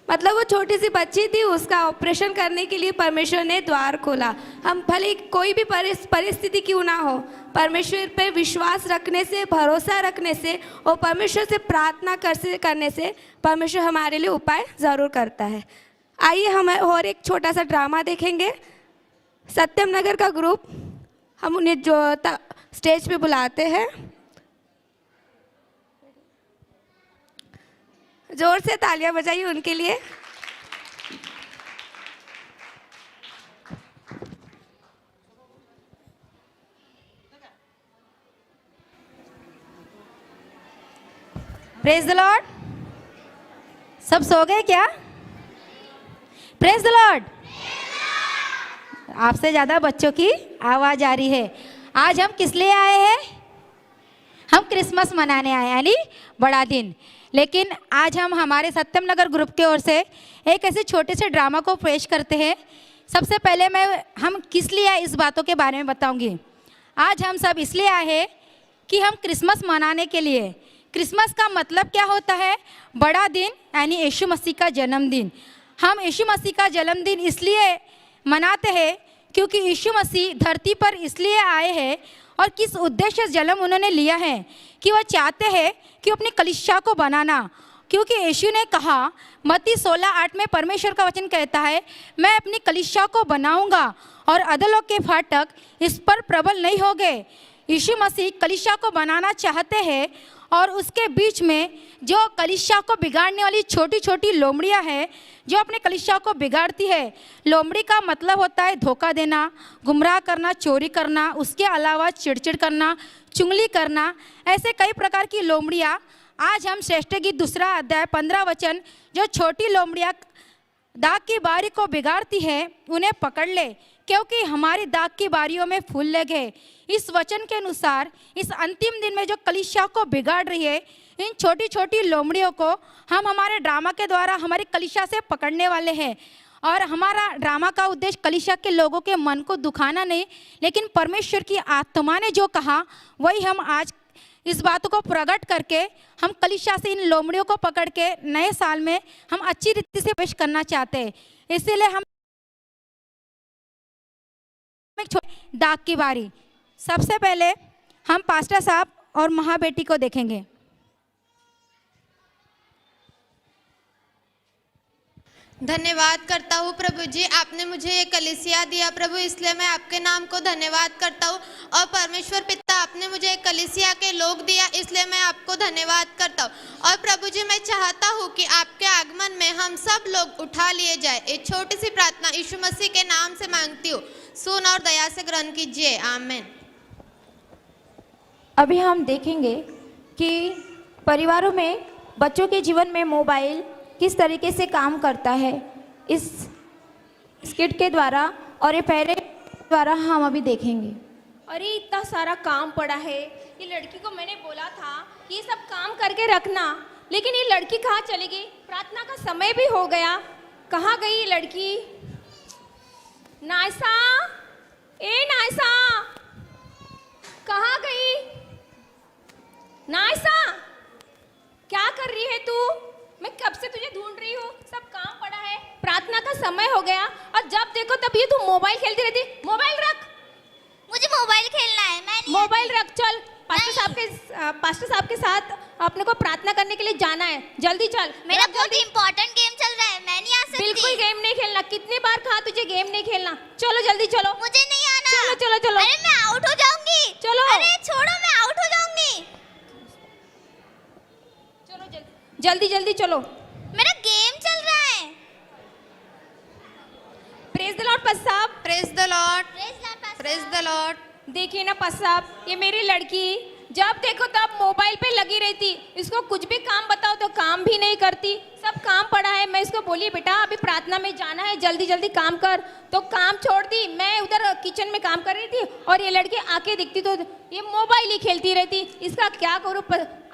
मतलब वो छोटी सी बच्ची थी, उसका ऑपरेशन करने के लिए परमेश्वर ने द्वार खोला। हम भले कोई भी परिस्थिति क्यों ना हो, परमेश्वर पे विश्वास रखने से, भरोसा रखने से और परमेश्वर से प्रार्थना करने से परमेश्वर हमारे लिए उपाय ज़रूर करता है। आइए हम और एक छोटा सा ड्रामा देखेंगे। सत्यम नगर का ग्रुप, हम उन्हें जो स्टेज पे बुलाते हैं। जोर से तालियां बजाइए उनके लिए। Praise the Lord. सब सो गए क्या? Praise the Lord. आपसे ज़्यादा बच्चों की आवाज़ आ रही है। आज हम किस लिए आए हैं? हम क्रिसमस मनाने आए, यानी बड़ा दिन। लेकिन आज हम हमारे सत्यम नगर ग्रुप की ओर से एक ऐसे छोटे से ड्रामा को पेश करते हैं। सबसे पहले हम किस लिए आए इस बातों के बारे में बताऊंगी। आज हम सब इसलिए आए हैं कि हम क्रिसमस मनाने के लिए। क्रिसमस का मतलब क्या होता है? बड़ा दिन, यानी यीशु मसीह का जन्मदिन। हम यीशु मसीह का जन्मदिन इसलिए मनाते हैं क्योंकि यीशु मसीह धरती पर इसलिए आए हैं और किस उद्देश्य से जन्म उन्होंने लिया है कि वह चाहते हैं कि अपनी कलीसिया को बनाना। क्योंकि यीशु ने कहा, मत्ती 16:8 में परमेश्वर का वचन कहता है, मैं अपनी कलीसिया को बनाऊंगा और अधलोक के फाटक इस पर प्रबल नहीं होंगे। यीशु मसीह कलीसिया को बनाना चाहते हैं और उसके बीच में जो कलीसिया को बिगाड़ने वाली छोटी छोटी लोमड़ियाँ हैं, जो अपने कलीसिया को बिगाड़ती है। लोमड़ी का मतलब होता है धोखा देना, गुमराह करना, चोरी करना, उसके अलावा चिड़चिड़ करना, चुगली करना, ऐसे कई प्रकार की लोमड़ियाँ। आज हम श्रेष्ठ गीत 2 अध्याय 15 वचन, जो छोटी लोमड़ियाँ दाग की बारी को बिगाड़ती है, उन्हें पकड़ ले, क्योंकि हमारी दाग की बारियों में फूल लगे। इस वचन के अनुसार इस अंतिम दिन में जो कलीसिया को बिगाड़ रही है, इन छोटी छोटी लोमड़ियों को हम हमारे ड्रामा के द्वारा हमारी कलीसिया से पकड़ने वाले हैं। और हमारा ड्रामा का उद्देश्य कलीसिया के लोगों के मन को दुखाना नहीं, लेकिन परमेश्वर की आत्मा ने जो कहा वही हम आज इस बात को प्रकट करके हम कलीसिया से इन लोमड़ियों को पकड़ के नए साल में हम अच्छी रीति से पेश करना चाहते हैं। इसीलिए हम दाग की बारी, सबसे पहले हम पास्टर साहब और महाबेटी को देखेंगे। धन्यवाद करता हूँ प्रभु जी, आपने मुझे ये कलीसिया दिया प्रभु, इसलिए मैं आपके नाम को धन्यवाद करता हूँ। और परमेश्वर पिता, आपने मुझे एक कलीसिया के लोग दिया, इसलिए मैं आपको धन्यवाद करता हूँ। और प्रभु जी, मैं चाहता हूँ कि आपके आगमन में हम सब लोग उठा लिए जाए। एक छोटी सी प्रार्थना यीशु मसीह के नाम से मांगती हूँ, सुन और दया से ग्रहण कीजिए, आमीन। अभी हम देखेंगे कि परिवारों में बच्चों के जीवन में मोबाइल किस तरीके से काम करता है, इस स्किट के द्वारा और ये पहले द्वारा हम अभी देखेंगे। अरे इतना सारा काम पड़ा है, ये लड़की को मैंने बोला था ये सब काम करके रखना, लेकिन ये लड़की कहाँ चली गई? प्रार्थना का समय भी हो गया, कहाँ गई ये लड़की? नायसा, ए नायसा, कहाँ गई? नायसा, क्या कर रही है तू? मैं कब से तुझे ढूंढ रही हूँ, सब काम पड़ा है, प्रार्थना का समय हो गया और जब देखो तब ये तू मोबाइल खेलती रहती। मोबाइल रख, मुझे मोबाइल खेलना है, मैं नहीं मोबाइल रख। चल पास्टर साहब के साथ अपने को प्रार्थना करने के लिए जाना है, जल्दी चल। मेरा बहुत इंपॉर्टेंट गेम चल रहा है, मैं नहीं आ सकती। बिल्कुल गेम नहीं खेलना, कितनी बार कहा तुझे गेम नहीं खेलना। चलो जल्दी चलो, मुझे नहीं आना। चलो चलो चलो। अरे मैं आउट हो जाऊंगी। चलो, अरे छोड़ो, मैं आउट हो जाऊंगी। चलो जल्दी जल्दी चलो, मेरा गेम चल रहा है। प्रेज द लॉर्ड पास्टर साहब, praise the Lord, praise the Lord. देखिए ना पास्टर साहब, ये मेरी लड़की जब देखो तब मोबाइल पे लगी रहती, इसको कुछ भी काम बताओ तो काम भी नहीं करती, सब काम पड़ा है। मैं इसको बोली बेटा अभी प्रार्थना में जाना है, जल्दी जल्दी काम कर, तो काम छोड़ दी। मैं उधर किचन में काम कर रही थी और ये लड़की आके दिखती तो ये मोबाइल ही खेलती रहती। इसका क्या करूँ?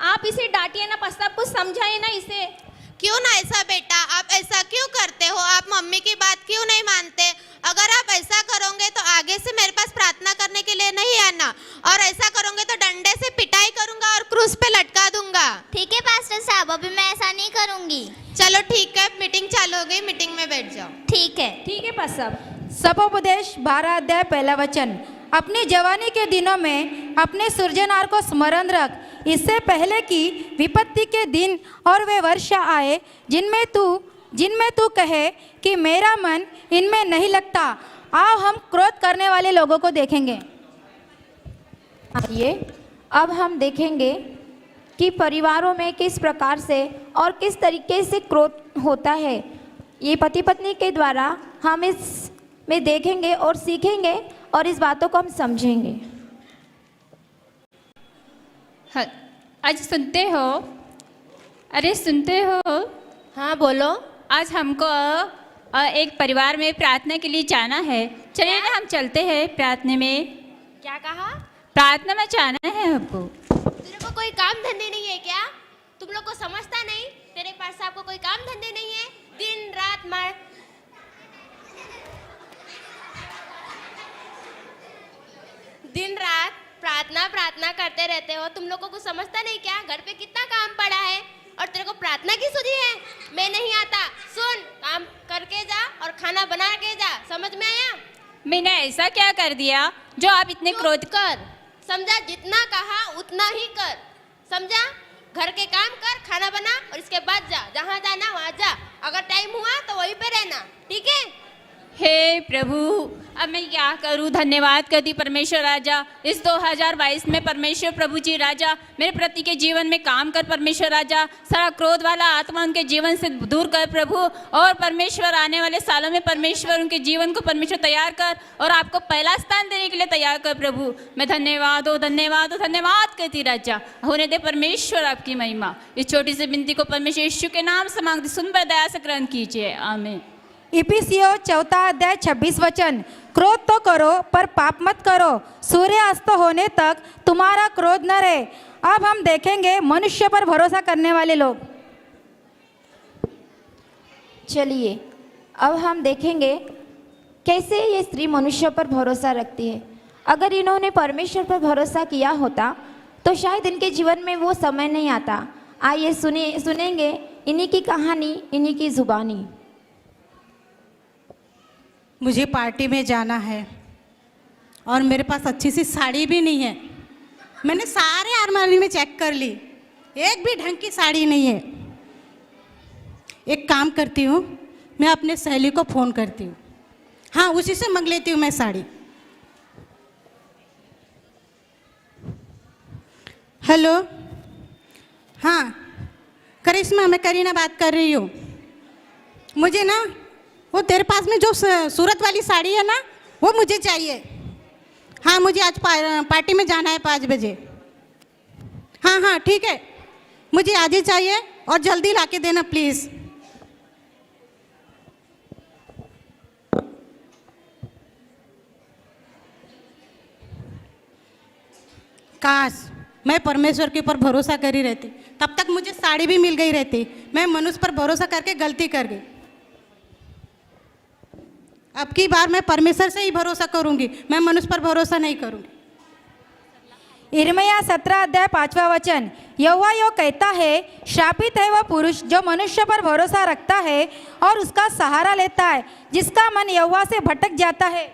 आप इसे डांटिए ना पास्टर साहब, कुछ समझाइए ना इसे। क्यों ना ऐसा बेटा, आप ऐसा क्यों करते हो? आप मम्मी की बात क्यों नहीं मानते? अगर आप ऐसा करोगे तो आगे से मेरे पास प्रार्थना करने के लिए नहीं आना, और ऐसा करोगे तो डंडे से पिटाई करूंगा और क्रूस पे लटका दूंगा। ठीक है पास्टर साहब, अभी मैं ऐसा नहीं करूंगी। चलो ठीक है, मीटिंग चालू हो गई, मीटिंग में बैठ जाओ। ठीक है पास्टर साहब। सपोपदेश 12 अध्याय 1 वचन, अपनी जवानी के दिनों में अपने सृजनहार को स्मरण रख, इससे पहले कि विपत्ति के दिन और वे वर्ष आए जिनमें तू कहे कि मेरा मन इनमें नहीं लगता। आओ हम क्रोध करने वाले लोगों को देखेंगे। आइए अब हम देखेंगे कि परिवारों में किस प्रकार से और किस तरीके से क्रोध होता है। ये पति पत्नी के द्वारा हम इसमें देखेंगे और सीखेंगे और इस बातों को हम समझेंगे। हाँ, आज सुनते हो? अरे सुनते हो? हाँ बोलो। आज हमको एक परिवार में प्रार्थना के लिए जाना है, चलिए ना हम चलते हैं प्रार्थना में। क्या कहा? प्रार्थना में जाना है हमको। तेरे को कोई काम धंधे नहीं है क्या? तुम लोग को समझता नहीं, तेरे पास आपको कोई काम धंधे नहीं है, दिन रात मार दिन रात प्रार्थना प्रार्थना करते रहते हो। तुम लोगों को समझता नहीं क्या? घर पे कितना काम पड़ा है और तेरे को प्रार्थना की सूझी है? मैं नहीं आता, सुन, काम करके जा और खाना बना के जा, समझ में आया? मैंने ऐसा क्या कर दिया जो आप इतने क्रोध कर, समझा? जितना कहा उतना ही कर, समझा? घर के काम कर, खाना बना और इसके बाद जा, जहाँ जाना वहाँ जा। अगर टाइम हुआ तो वहीं पे रहना, ठीक है? हे प्रभु, अब मैं क्या करूं? धन्यवाद करती परमेश्वर राजा। इस 2022 में परमेश्वर प्रभु जी राजा मेरे प्रति के जीवन में काम कर परमेश्वर राजा। सारा क्रोध वाला आत्मा उनके जीवन से दूर कर प्रभु, और परमेश्वर आने वाले सालों में परमेश्वर उनके जीवन को परमेश्वर तैयार कर और आपको पहला स्थान देने के लिए तैयार कर प्रभु। मैं धन्यवाद हो धन्यवाद हो धन्यवाद करती राजा। होने दे परमेश्वर आपकी महिमा। इस छोटी सी विनती को परमेश्वर यीशु के नाम से मांगती, सुन पर दया से ग्रहण कीजिए, आमीन। इफिसियों 4 अध्याय 26 वचन, क्रोध तो करो पर पाप मत करो, सूर्य अस्त होने तक तुम्हारा क्रोध न रहे। अब हम देखेंगे मनुष्य पर भरोसा करने वाले लोग। चलिए अब हम देखेंगे कैसे ये स्त्री मनुष्य पर भरोसा रखती है। अगर इन्होंने परमेश्वर पर भरोसा किया होता तो शायद इनके जीवन में वो समय नहीं आता। आइए सुनेंगे इन्हीं की कहानी, इन्हीं की जुबानी। मुझे पार्टी में जाना है और मेरे पास अच्छी सी साड़ी भी नहीं है। मैंने सारे अलमारी में चेक कर ली, एक भी ढंग की साड़ी नहीं है। एक काम करती हूँ, मैं अपने सहेली को फ़ोन करती हूँ, हाँ उसी से मंग लेती हूँ मैं साड़ी। हेलो, हाँ करिश्मा, मैं करीना बात कर रही हूँ। मुझे ना वो तेरे पास में जो सूरत वाली साड़ी है ना, वो मुझे चाहिए। हाँ मुझे आज पार्टी में जाना है 5 बजे। हाँ हाँ ठीक है, मुझे आज ही चाहिए और जल्दी ला के देना प्लीज़। काश मैं परमेश्वर के ऊपर भरोसा कर ही रहती, तब तक मुझे साड़ी भी मिल गई रहती। मैं मनुष्य पर भरोसा करके गलती कर गई। अब की बार मैं परमेश्वर से ही भरोसा करूंगी, मैं मनुष्य पर भरोसा नहीं करूंगी। यिर्मयाह 17 अध्याय 5वां वचन, यहोवा यो कहता है, श्रापित है वह पुरुष जो मनुष्य पर भरोसा रखता है और उसका सहारा लेता है, जिसका मन यहोवा से भटक जाता है।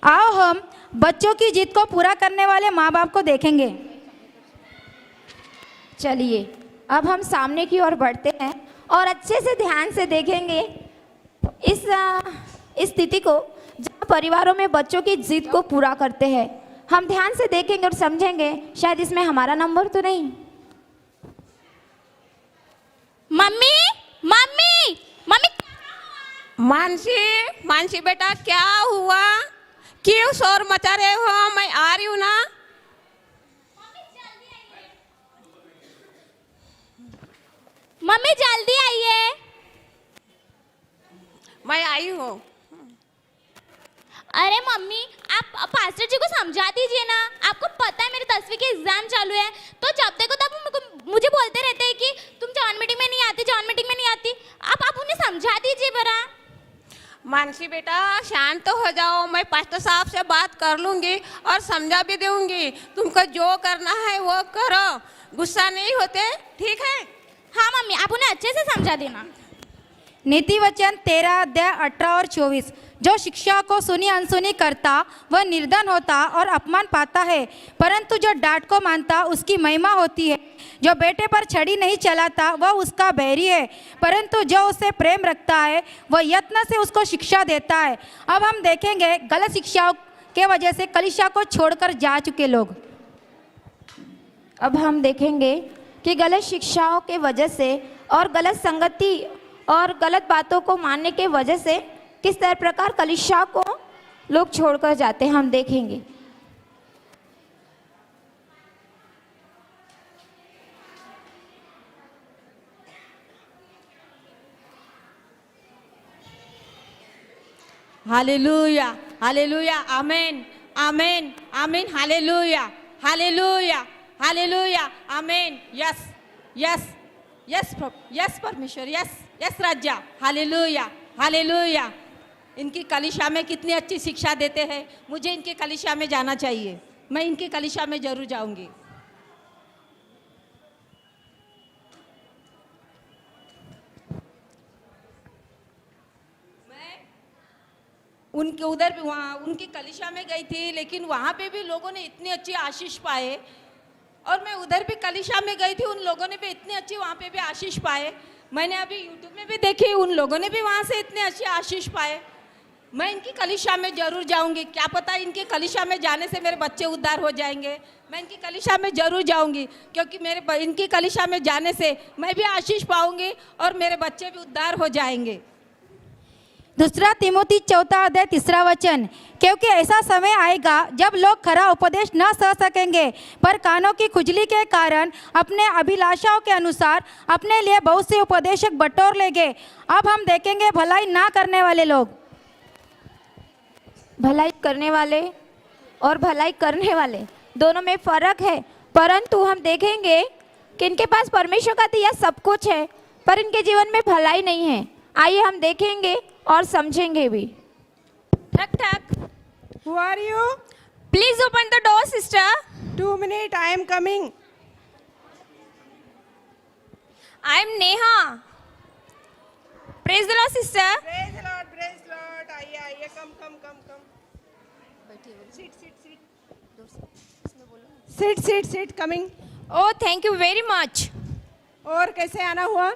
आओ हम बच्चों की जिद को पूरा करने वाले माँ बाप को देखेंगे। चलिए अब हम सामने की ओर बढ़ते हैं और अच्छे से ध्यान से देखेंगे इस स्थिति को जहाँ परिवारों में बच्चों की जिद को पूरा करते हैं। हम ध्यान से देखेंगे और समझेंगे शायद इसमें हमारा नंबर तो नहीं। मम्मी मम्मी मम्मी, मानसी बेटा क्या हुआ? क्यों शोर मचा रहे हो? मैं आ रही हूँ ना। मम्मी जल्दी आइए। मैं आई हूँ। अरे मम्मी आप पास्टर जी को समझा दीजिए ना। आपको पता है मेरे 10वीं के एग्जाम चालू है, तो जब देखो तब मुझे बोलते रहते हैं कि तुम जॉन मीटिंग में नहीं आती, जॉन मीटिंग में नहीं आती। आप उन्हें समझा दीजिए बरा। मानसी बेटा शांत तो हो जाओ, मैं पास्टर साहब से बात कर लूँगी और समझा भी दूँगी। तुमको जो करना है वो करो, गुस्सा नहीं होते, ठीक है? हाँ मम्मी, आप उन्हें अच्छे से समझा देना। नीति वचन 13 अध्याय 18 और 24, जो शिक्षा को सुनी अनसुनी करता वह निर्धन होता और अपमान पाता है, परंतु जो डांट को मानता उसकी महिमा होती है। जो बेटे पर छड़ी नहीं चलाता वह उसका बैरी है, परंतु जो उससे प्रेम रखता है वह यत्न से उसको शिक्षा देता है। अब हम देखेंगे गलत शिक्षाओं के वजह से कलीसिया को छोड़कर जा चुके लोग। अब हम देखेंगे कि गलत शिक्षाओं के वजह से और गलत संगति और गलत बातों को मानने के वजह से किस तरह प्रकार कलीसिया को लोग छोड़कर जाते हैं, हम देखेंगे। हालेलुया हालेलुया, आमेन आमेन आमेन, हालेलुया हालेलुया हालेलुया आमेन यस यस यस यस परमेश्वर यस यस राजा हालेलुया हालेलुया। इनकी कलीसिया में कितनी अच्छी शिक्षा देते हैं, मुझे इनकी कलीसिया में जाना चाहिए, मैं इनकी कलीसिया में जरूर जाऊंगी। उनके उधर भी वहाँ उनकी कलीसिया में गई थी, लेकिन वहाँ पे भी लोगों ने इतनी अच्छी आशीष पाए, और मैं उधर भी कलीसिया में गई थी, उन लोगों ने भी इतनी अच्छी वहाँ पे भी आशीष पाए। मैंने अभी यूट्यूब में भी देखी, उन लोगों ने भी वहाँ से इतने अच्छी आशीष पाए। मैं इनकी कलीसिया में जरूर जाऊंगी, क्या पता इनकी कलीसिया में जाने से मेरे बच्चे उद्धार हो जाएंगे। मैं इनकी कलीसिया में जरूर जाऊंगी, क्योंकि इनकी कलीसिया में जाने से मैं भी आशीष पाऊंगी और मेरे बच्चे भी उद्धार हो जाएंगे। दूसरा तिमोथी 4 अध्याय 3 वचन, क्योंकि ऐसा समय आएगा जब लोग खरा उपदेश न सह सकेंगे, पर कानों की खुजली के कारण अपने अभिलाषाओं के अनुसार अपने लिए बहुत से उपदेशक बटोर लेंगे। अब हम देखेंगे भलाई ना करने वाले लोग। भलाई करने वाले और भलाई करने वाले दोनों में फर्क है, परंतु हम देखेंगे कि इनके पास परमेश्वर का दिया सब कुछ है, पर इनके जीवन में भलाई नहीं है। आइए हम देखेंगे और समझेंगे भी। ठक ठक। Who are you? Please open the door, sister. 2 minutes, I am coming. I am Neha. Praise the Lord, sister. Praise the Lord, praise the Lord. आइए, come. Sit, coming. Oh, thank you very much. और कैसे आना हुआ?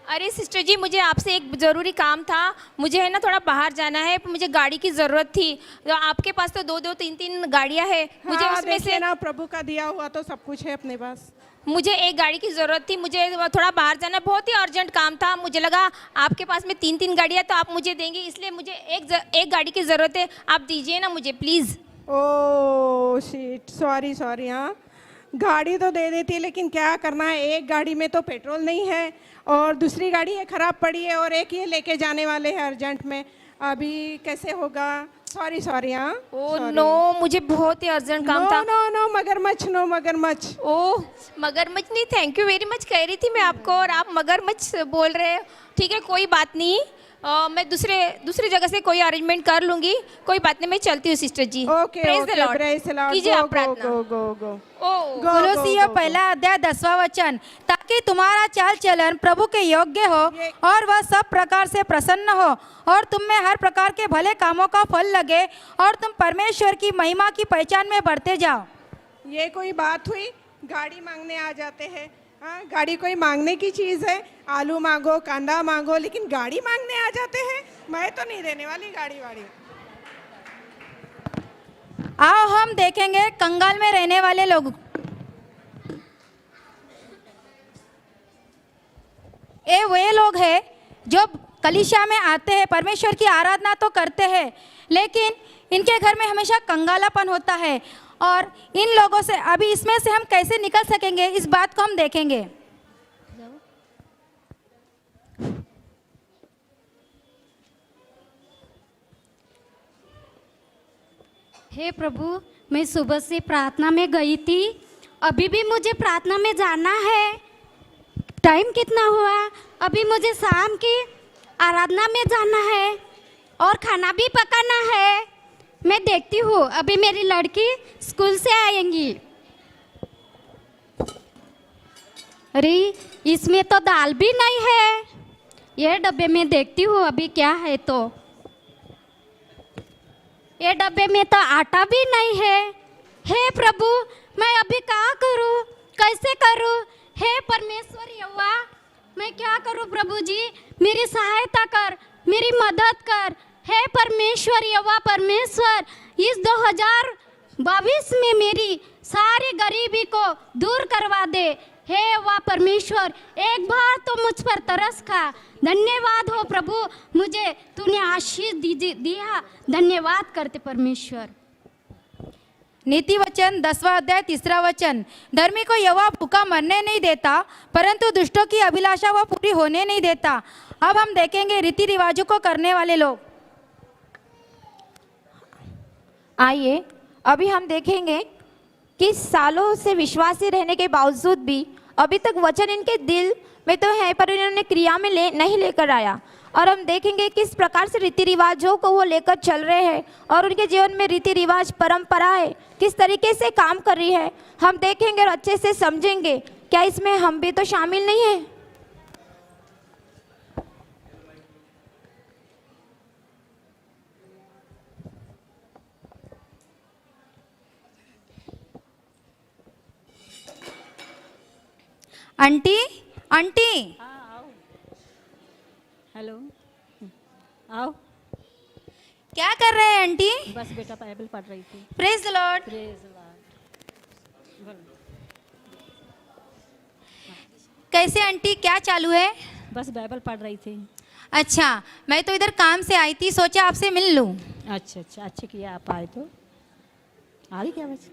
अरे सिस्टर जी, मुझे आपसे एक ज़रूरी काम था। मुझे है ना थोड़ा बाहर जाना है, मुझे गाड़ी की ज़रूरत थी। तो आपके पास तो 2 3 गाड़ियाँ हैं, मुझे उसमें से ना प्रभु का दिया हुआ तो सब कुछ है अपने पास। मुझे एक गाड़ी की ज़रूरत थी, मुझे थोड़ा बाहर जाना, बहुत ही अर्जेंट काम था। मुझे लगा आपके पास में 3 गाड़ियाँ तो आप मुझे देंगे, इसलिए मुझे एक गाड़ी की ज़रूरत है, आप दीजिए ना मुझे प्लीज़। Oh shit, sorry. हाँ, गाड़ी तो दे देती, लेकिन क्या करना है, एक गाड़ी में तो पेट्रोल नहीं है और दूसरी गाड़ी है ख़राब पड़ी है और एक ये लेके जाने वाले हैं अर्जेंट में। अभी कैसे होगा? सॉरी। हाँ, ओह नो, मुझे बहुत ही अर्जेंट काम था। नो मगरमच्छ। ओह मगरमच्छ नहीं, थैंक यू वेरी मच कह रही थी मैं आपको, और आप मगरमच्छ बोल रहे हो। ठीक है, कोई बात नहीं, मैं दूसरी जगह से कोई अरेंजमेंट कर लूंगी, कोई बात नहीं, मैं चलती हूँ सिस्टर जी। ओके, कीजिए आप प्रार्थना। गो। कोलोसियों 1 अध्याय 10 वचन, ताकि तुम्हारा चाल चलन प्रभु के योग्य हो और वह सब प्रकार से प्रसन्न हो और तुम में हर प्रकार के भले कामों का फल लगे और तुम परमेश्वर की महिमा की पहचान में बढ़ते जाओ। ये कोई बात हुई? गाड़ी मांगने आ जाते हैं। हाँ, गाड़ी कोई मांगने की चीज़ है? आलू मांगो, कांदा मांगो, लेकिन गाड़ी मांगने आ जाते हैं। मैं तो नहीं देने वाली गाड़ी वाड़ी। आओ हम देखेंगे कंगाल में रहने वाले लोग। ये वे लोग हैं जो कलीसिया में आते हैं, परमेश्वर की आराधना तो करते हैं, लेकिन इनके घर में हमेशा कंगालापन होता है। और इन लोगों से अभी इसमें से हम कैसे निकल सकेंगे, इस बात को हम देखेंगे। हे प्रभु, मैं सुबह से प्रार्थना में गई थी, अभी भी मुझे प्रार्थना में जाना है। टाइम कितना हुआ? अभी मुझे शाम की आराधना में जाना है और खाना भी पकाना है। मैं देखती हूँ अभी मेरी लड़की स्कूल से आएंगी। अरे इसमें तो दाल भी नहीं है, ये डब्बे में देखती हूँ अभी क्या है, तो ये डब्बे में तो आटा भी नहीं है। हे प्रभु, मैं अभी क्या करूँ, कैसे करूँ? हे परमेश्वर यहोवा, मैं क्या करूँ? प्रभु जी मेरी सहायता कर, मेरी मदद कर। हे परमेश्वर यहोवा परमेश्वर, इस 2022 में मेरी सारी गरीबी को दूर करवा दे। हे वाह परमेश्वर, एक बार तो मुझ पर तरस खा। धन्यवाद हो प्रभु, मुझे तूने आशीष दिया। धन्यवाद करते परमेश्वर। नीति वचन 10 अध्याय 3 वचन, धर्मी को यहोवा भूखा मरने नहीं देता, परंतु दुष्टों की अभिलाषा वह पूरी होने नहीं देता। अब हम देखेंगे रीति रिवाजों को करने वाले लोग। आइए अभी हम देखेंगे कि सालों से विश्वासी रहने के बावजूद भी अभी तक वचन इनके दिल में तो है पर इन्होंने क्रिया में नहीं लेकर आया। और हम देखेंगे किस प्रकार से रीति रिवाजों को वो लेकर चल रहे हैं और उनके जीवन में रीति रिवाज परंपराएं किस तरीके से काम कर रही है, हम देखेंगे और अच्छे से समझेंगे। क्या इसमें हम भी तो शामिल नहीं है? आंटी आंटी हेलो, आओ। क्या कर रहे हैं आंटी? बस बेटा बाइबल पढ़ रही थी। Praise the Lord. Praise the Lord. कैसे आंटी, क्या चालू है? बस बाइबल पढ़ रही थी। अच्छा, मैं तो इधर काम से आई थी, सोचा आपसे मिल लूं। अच्छा अच्छा, अच्छे किया आप आए तो। आ रही क्या बस?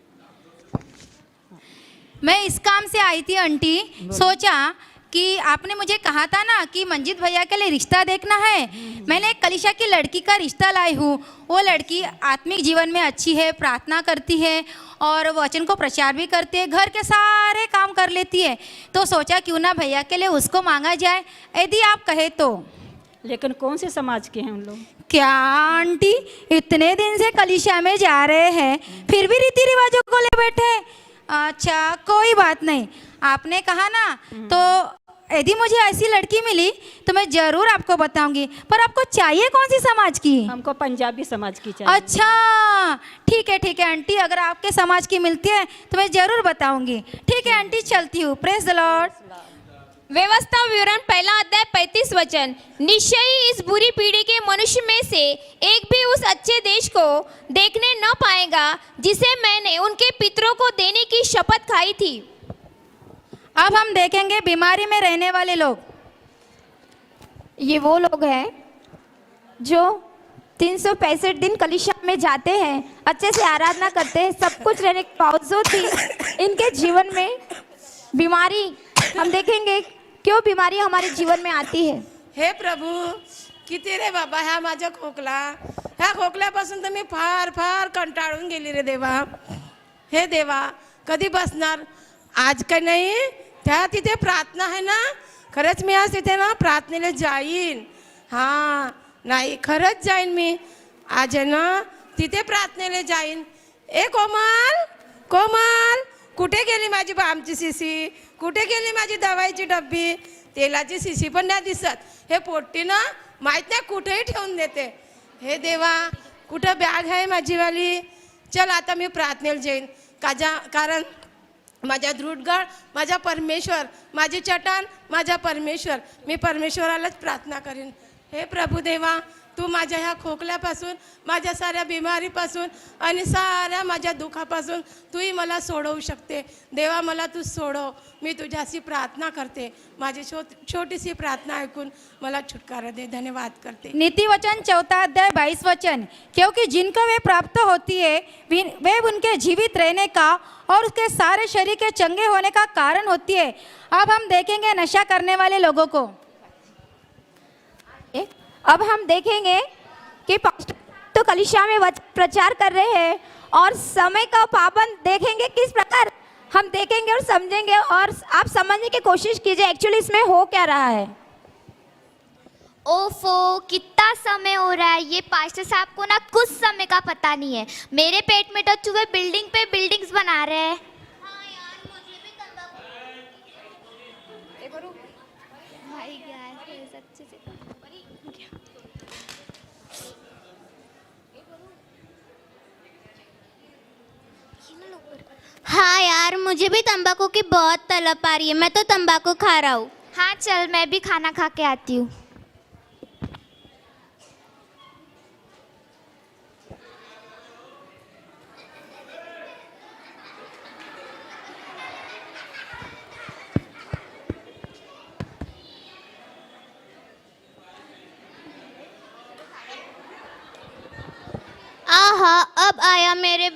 मैं इस काम से आई थी आंटी, सोचा कि आपने मुझे कहा था ना कि मंजीत भैया के लिए रिश्ता देखना है। मैंने एक कलिशा की लड़की का रिश्ता लाई हूँ। वो लड़की आत्मिक जीवन में अच्छी है, प्रार्थना करती है और वचन को प्रचार भी करती है, घर के सारे काम कर लेती है। तो सोचा क्यों ना भैया के लिए उसको मांगा जाए, यदि आप कहे तो। लेकिन कौन से समाज के हैं उन लोग? क्या आंटी, इतने दिन से कलिशा में जा रहे हैं फिर भी रीति रिवाजों को ले बैठे। अच्छा कोई बात नहीं, आपने कहा ना, तो यदि मुझे ऐसी लड़की मिली तो मैं जरूर आपको बताऊंगी। पर आपको चाहिए कौन सी समाज की? हमको पंजाबी समाज की चाहिए। अच्छा ठीक है आंटी, अगर आपके समाज की मिलती है तो मैं जरूर बताऊंगी। ठीक है आंटी, चलती हूँ। Praise the Lord. व्यवस्था विवरण पहला अध्याय 35 वचन। निश्चय ही इस बुरी पीढ़ी के मनुष्य में से एक भी उस अच्छे देश को देखने न पाएगा जिसे मैंने उनके पितरों को देने की शपथ खाई थी। अब हम देखेंगे बीमारी में रहने वाले लोग। ये वो लोग हैं जो 365 दिन कलिशा में जाते हैं, अच्छे से आराधना करते हैं, सब कुछ रहने के बावजूद भी इनके जीवन में बीमारी, हम देखेंगे क्यों बीमारी हमारे जीवन में आती है। हे प्रभू, किती रे बाबा ह्या माझ्या खोकला, ह्या खोकल्यापासून तर मी फार फार कंटाळून गेली रे देवा। हे देवा, कधी बसणार? आज का नाही, त्या तिथे प्रार्थना आहे ना, खरंच मी आज तिथे ना प्रार्थनेला जाईन। हां नाही, खरंच जाईन मी आज आहे ना, तिथे प्रार्थनेला जाईन। ए कोमल, कोमल कुठे गेली माझी आमची शिशी? कुठे गेली माझी दवाईची डब्बी? तेलाची शिशी पण नाही दिसत। हे पोट्टी ना माहीत नाही कुठेही ठेवून देते। हे देवा, कुठं बॅग आहे माझीवाली? चल आता मी प्रार्थनेला जाईन, कारण माझा दृढगड, माझा परमेश्वर, माझी चट्टान, माझा परमेश्वर, मी परमेश्वरालाच प्रार्थना करीन। हे प्रभू देवा, तू माझ्या ह्या खोकल्यापासून, माझ्या साऱ्या बिमारीपासून आणि साऱ्या माझ्या दुःखापासून तूही मला सोडवू शकते। देवा, मला तू सोडव, मी तुझ्याशी प्रार्थना करते। माझी छोटीसी प्रार्थना ऐकून मला छुटकारा दे। धन्यवाद करते। नीति वचन 4 अध्याय 22 वचन। क्योंकि जिनको वे प्राप्त होती है वे उनके जीवित रहने का और उसके सारे शरीर के चंगे होने का कारण होती है। अब हम देखेंगे नशा करने वाले लोगों को। अब हम देखेंगे कि पास्टर तो कलिशा में प्रचार कर रहे हैं और समय का पाबंद देखेंगे किस प्रकार, हम देखेंगे और समझेंगे और आप समझने की कोशिश कीजिए एक्चुअली इसमें हो क्या रहा है। ओफो, कितना समय हो रहा है, ये पास्टर साहब को ना कुछ समय का पता नहीं है। मेरे पेट में तो चूहे बिल्डिंग पे बिल्डिंग्स बना रहे हैं। हाँ यार, मुझे भी तंबाकू की बहुत तलब आ रही है, मैं तो तंबाकू खा रहा हूँ। हाँ चल, मैं भी खाना खा के आती हूँ। आहा, अब आया मेरे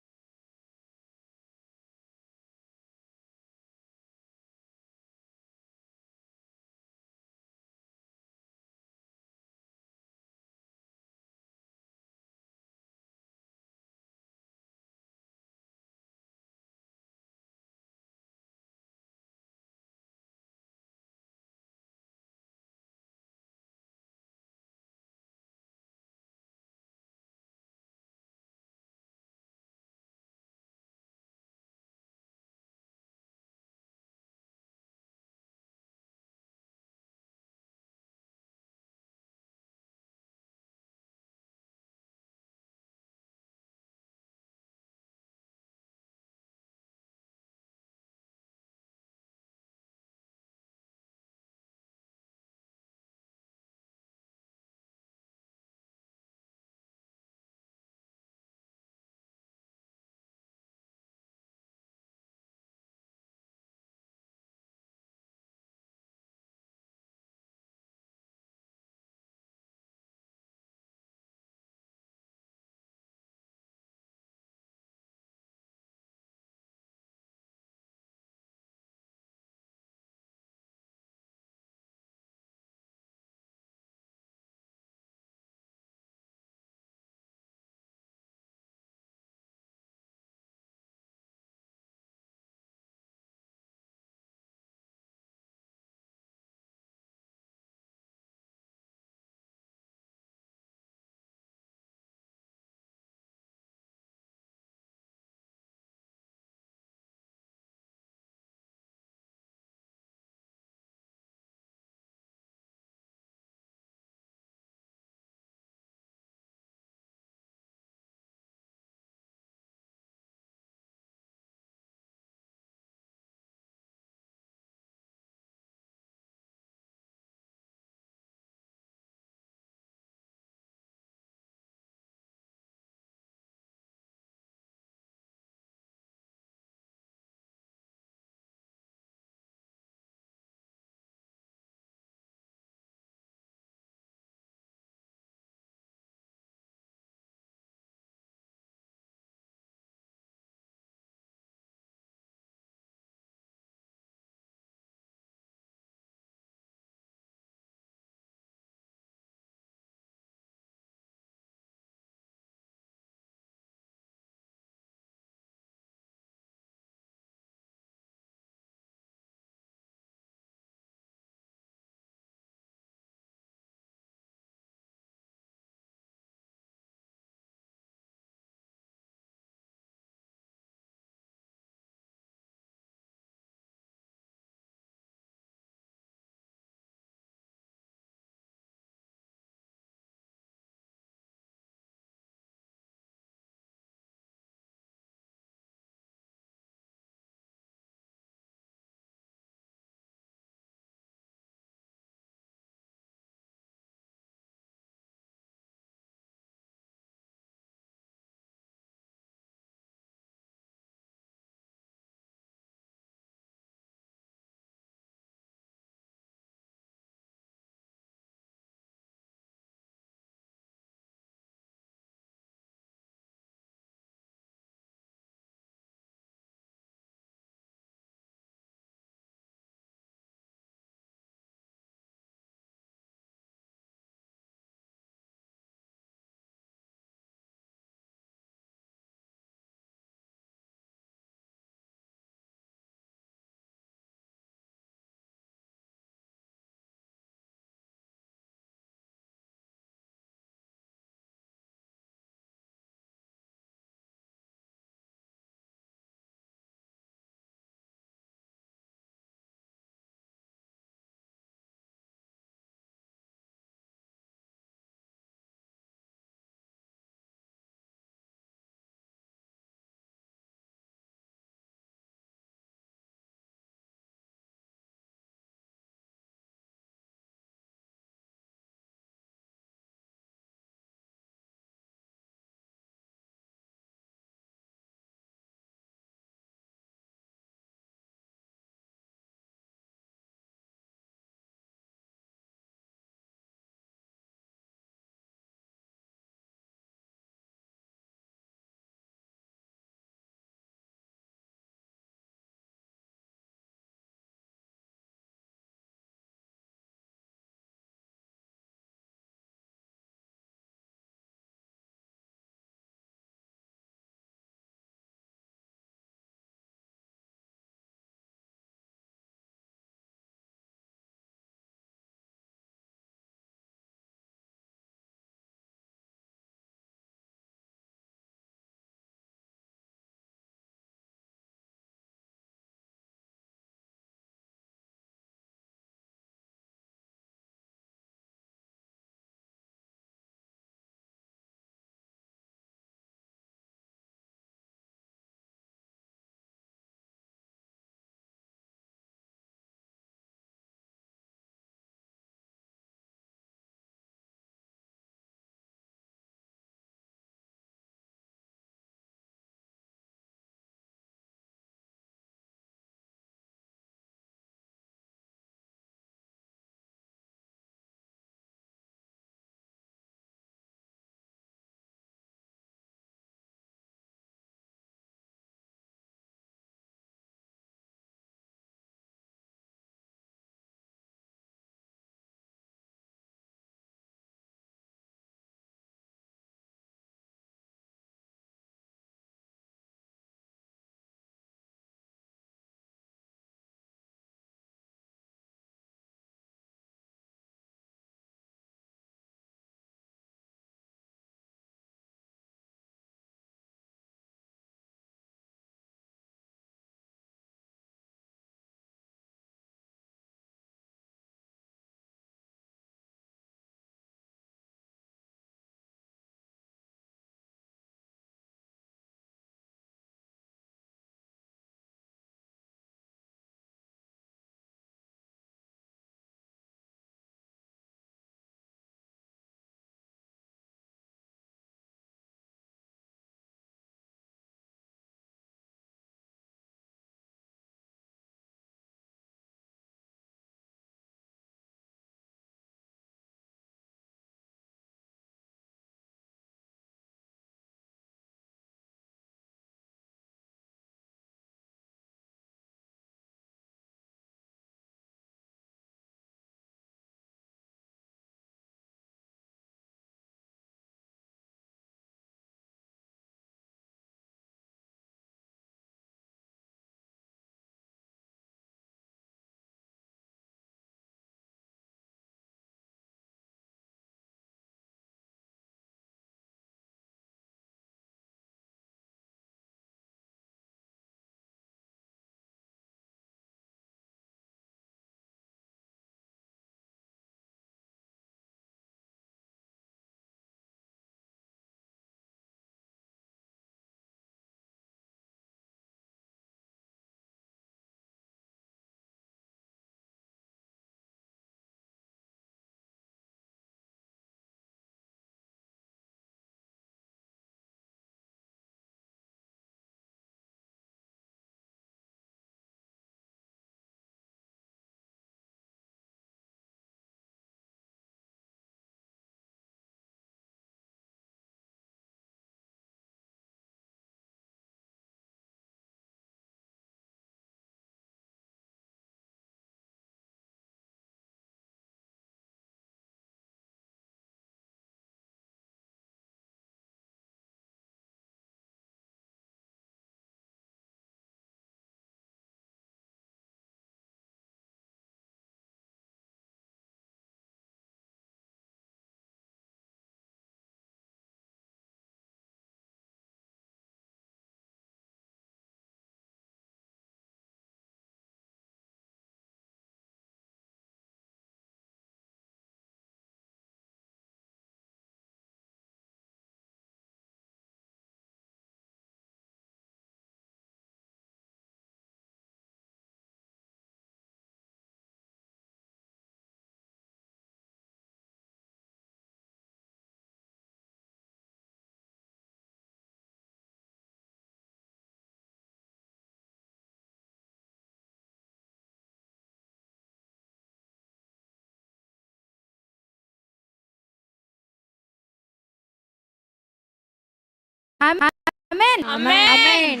आमेन आमेन।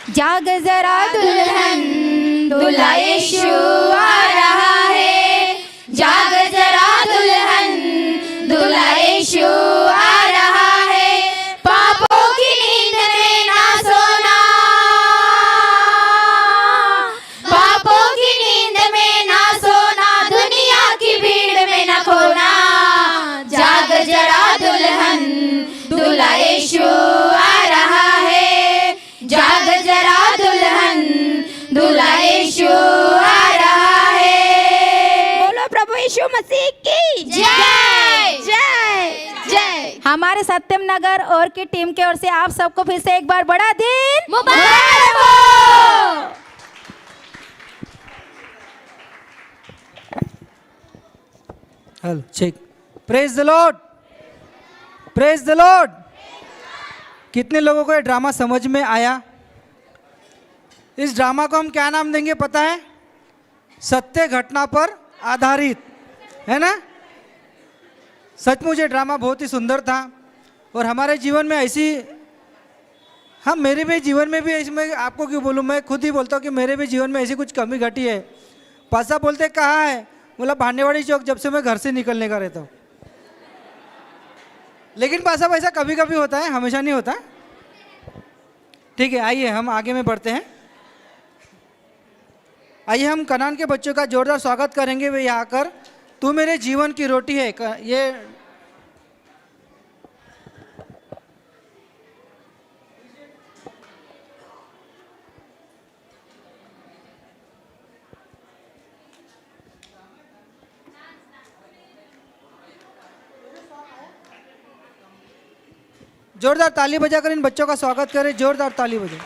जाग जरा दुल्हन, दूल्हा यीशु आ रहा है। जाग जरा दुल्हन, दूल्हा यीशु आ रहा है। पापों की नींद में ना सोना, पापों की नींद में ना सोना, दुनिया की भीड़ में ना खोना। जाग जरा दुल्हन, दूल्हा यीशु आ रहा है। जाग जरा दुल्हन, दूल्हा यीशु आ रहा है। बोलो प्रभु यीशु मसीह की जय जय जय। हमारे सत्यम नगर और की टीम की ओर से आप सबको फिर से एक बार बड़ा दिन मुबारक हो। Hello check. Praise the Lord, praise the Lord. कितने लोगों को ये ड्रामा समझ में आया? इस ड्रामा को हम क्या नाम देंगे पता है? सत्य घटना पर आधारित, है ना? सचमुच ये ड्रामा बहुत ही सुंदर था और हमारे जीवन में ऐसी, हम मेरे भी जीवन में भी ऐसी, मैं आपको क्यों बोलूँ, मैं खुद ही बोलता हूँ कि मेरे भी जीवन में ऐसी कुछ कमी घटी है। पासा बोलते कहाँ है? बोला भांडेवाड़ी चौक, जब से मैं घर से निकलने का रहता हूँ। लेकिन पासा ऐसा कभी कभी होता है, हमेशा नहीं होता। ठीक है, आइए हम आगे में बढ़ते हैं। आइए हम कनान के बच्चों का जोरदार स्वागत करेंगे। वे यहाँ आकर तू मेरे जीवन की रोटी है, ये जोरदार ताली बजाकर इन बच्चों का स्वागत करें। जोरदार ताली बजाएं।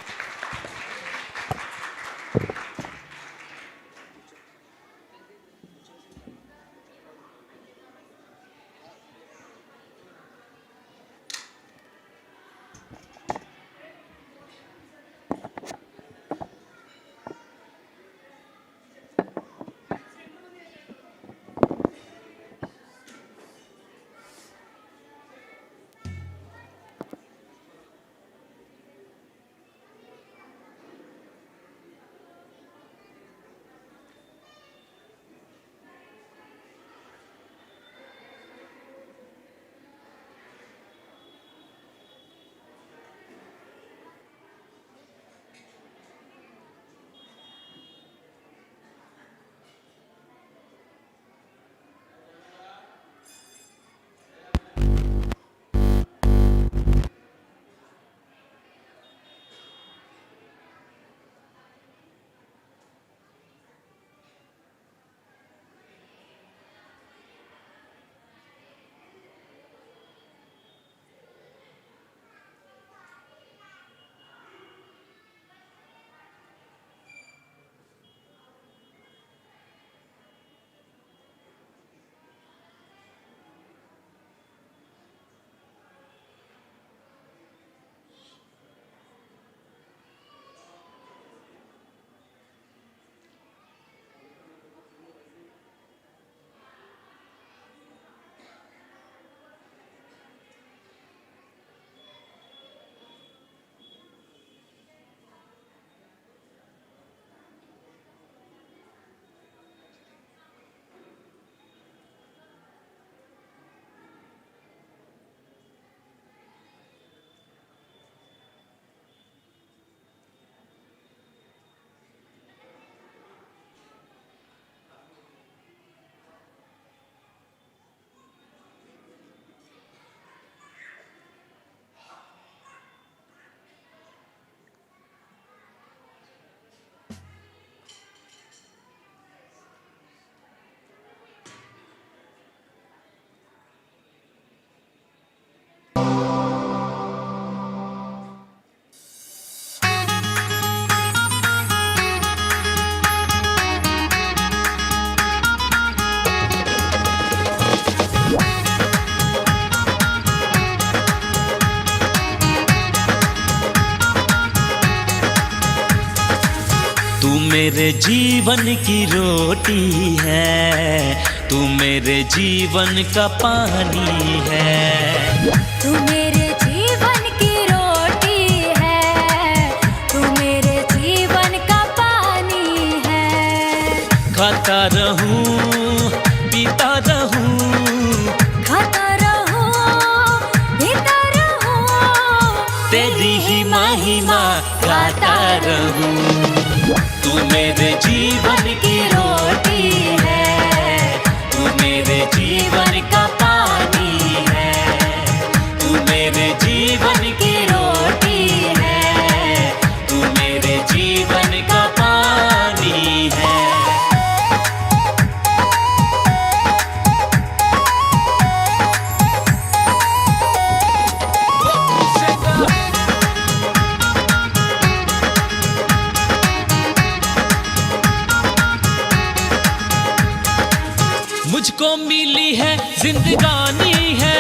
मेरे जीवन की रोटी है, तू मेरे जीवन का पानी है। तू मेरे जीवन की खाता रहूं पीता रहूं खाता रहो पीता रहो तेरी ही महिमा गाता रहूं। तू मेरे जीवन की रोटी है, तू मेरे जीवन का पानी है, तू मेरे जीवन की रोटी है, तू मेरे जीवन का पानी है। मुझको मिली है जिंदगानी है,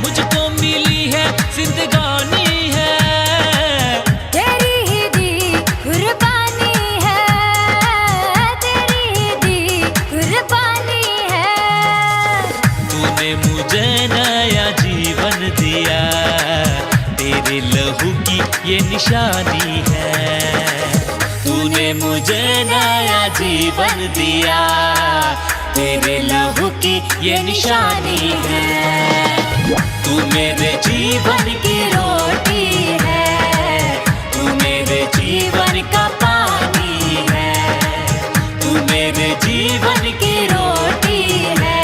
मुझको मिली है जिंदगानी है, तेरी ही दी कुर्बानी है, तेरी ही दी कुर्बानी है। तूने मुझे नया जीवन दिया, तेरे लहू की ये निशानी है। तूने मुझे नया जीवन दिया, तेरे लहू की ये निशानी है। तू मेरे जीवन की रोटी है, तू मेरे जीवन का पानी है, तू मेरे जीवन की रोटी है,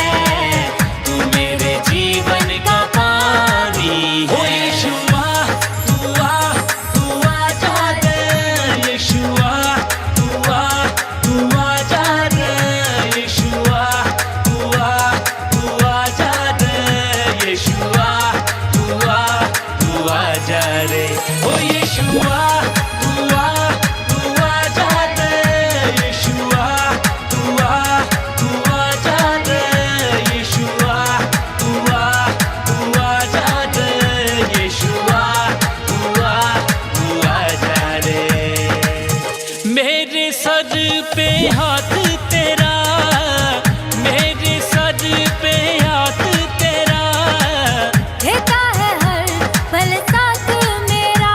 तू मेरे जीवन का पानी है। यीशुआ तू आ जा रे, यीशुआ तू आ जा रे, यीशुआ तू आ जा रे, यीशुआ तू आ जा रे, ओ यीशुआ तू आ जा रे, यीशुआ तू आ जा रे, यीशुआ तू आ जा रे, यीशुआ तू आ जा रे। मेरे सर पे हाथ तेरा, मेरे सर पे हाथ तेरा, देता है हर पल साथ मेरा,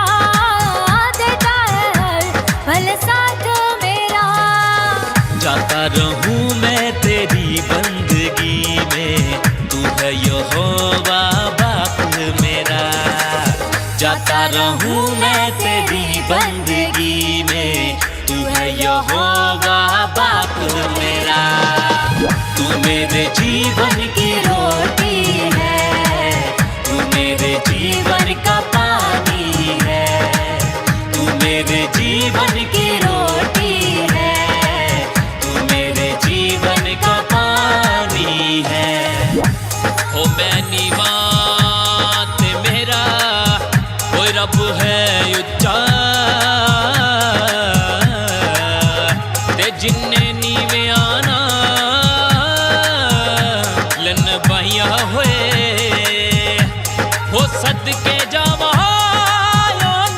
देता है हर पल साथ मेरा। जाता रहूं मैं तेरी बंदगी में, तू है यहोवा बाप मेरा। जाता रहूं मैं तेरी बंदगी में, तू है यहोवा बाप मेरा। तू मेरे जीवन की रोटी है, तू मेरे जीवन का पानी है, तू मेरे जीवन की रोटी है, तू मेरे जीवन का पानी है। हो मैं नीवा ते मेरा कोई रब है उच्चा, ते जिन्ने नीवे आना लन बाहिया होए, हो सदके जावा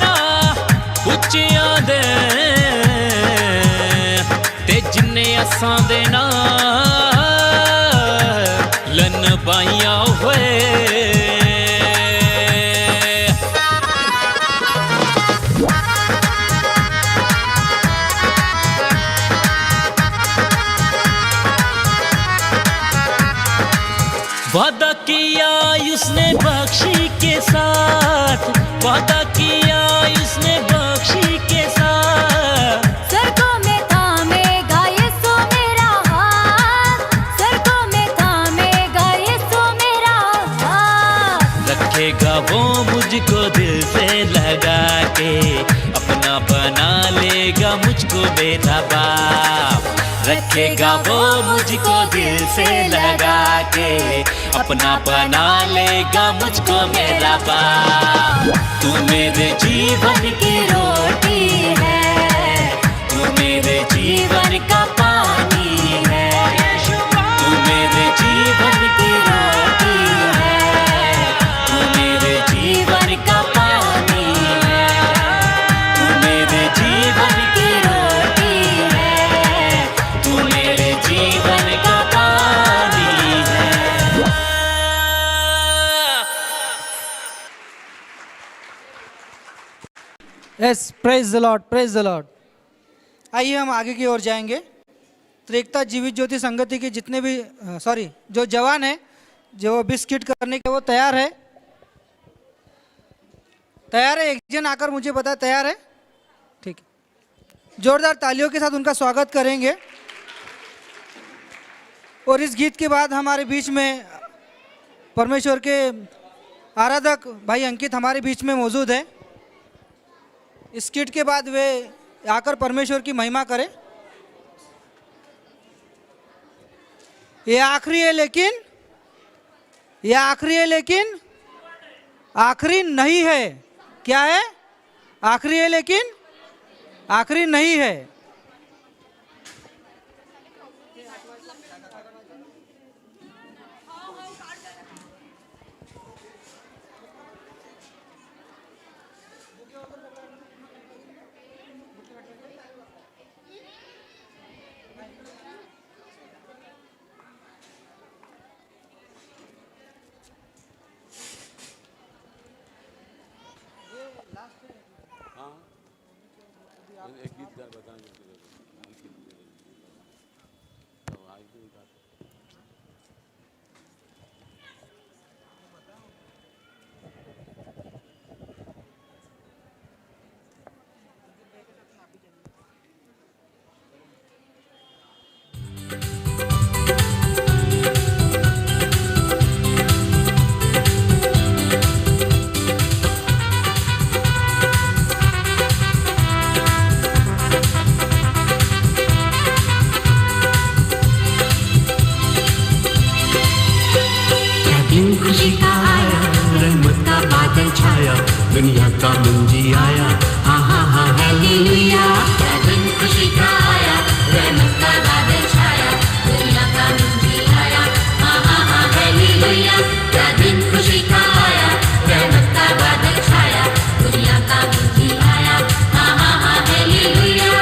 ना उच्चियां दे, ते जिन्ने असां दे ना लन बाहिया होए। वादा किया उसने बख्शी के साथ, वादा किया उसने बख्शी के साथ, सरकों में थामेगा यीशु मेरा हाथ, सरकों में थामेगा यीशु मेरा हाथ। रखेगा वो मुझको दिल से लगा के, अपना बना लेगा मुझको मेरा बाप। रखेगा वो मुझको दिल से लगा के, अपना बना लेगा मुझको मेरा बाप। तू मेरे जीवन की रोटी है, तू मेरे जीवन का पानी है, तू मेरे जीवन की रोटी है, तू मेरे जीवन का पानी है, तू मेरे जीवन की रोटी है, तू मेरे जीवन का पानी है। Yes, praise the Lord, praise the Lord. आइए हम आगे की ओर जाएंगे। त्रिकता जीवित ज्योति संगति के जितने भी जो जवान है जो बिस्किट करने के वो तैयार है? तैयार है? एक जन आकर मुझे बताए तैयार है? ठीक है, जोरदार तालियों के साथ उनका स्वागत करेंगे। और इस गीत के बाद हमारे बीच में परमेश्वर के आराधक भाई अंकित हमारे बीच में मौजूद है। इस गीत के बाद वे आकर परमेश्वर की महिमा करें। ये आखिरी है लेकिन आखिरी नहीं है। क्या है? आखिरी है लेकिन आखिरी नहीं है। एक गीत बताएंगे। खुशी का आया, रहमत का बादल छाया, दुनिया का मुंजी आया, हा हा हा हालेलुया। क्या दिन खुशी का आया, रहमत का बादल छाया, दुनिया का मुंजी आया, हा हा हा हालेलुया। क्या दिन खुशी का आया, रहमत का बादल छाया, दुनिया का मुंजी आया, हा हा हा हालेलुया।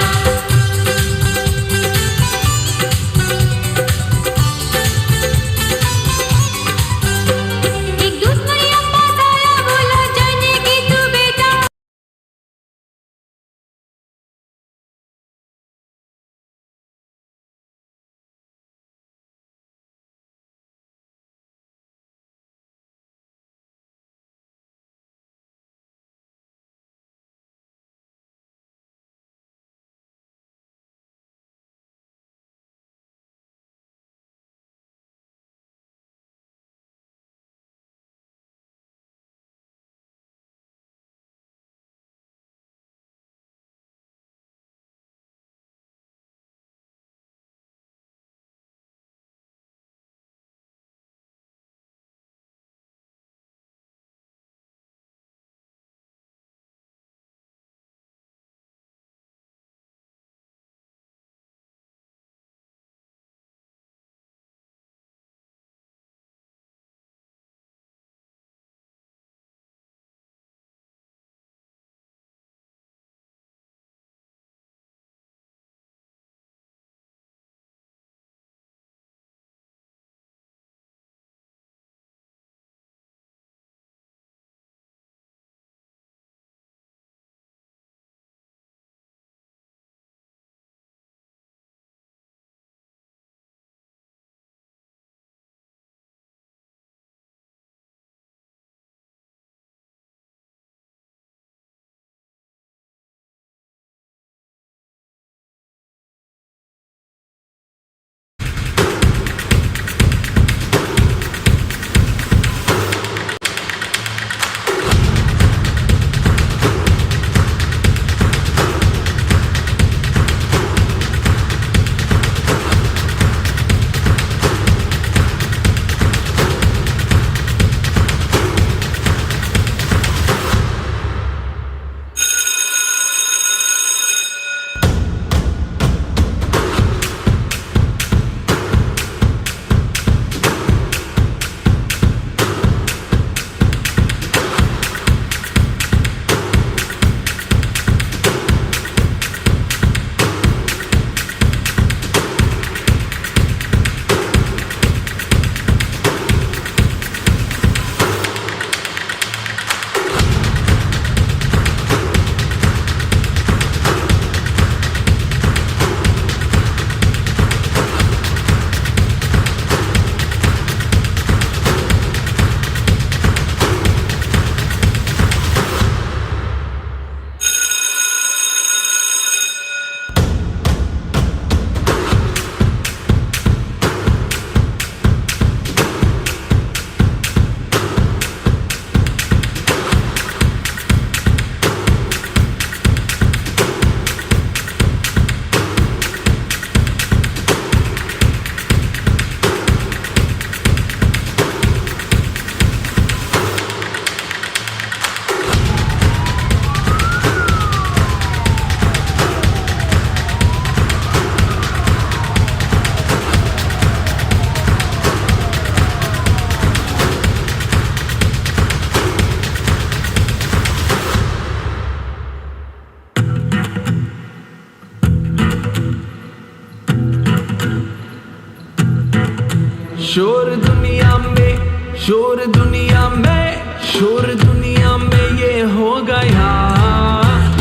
शोर दुनिया में, शोर दुनिया में, शोर दुनिया में ये हो गया,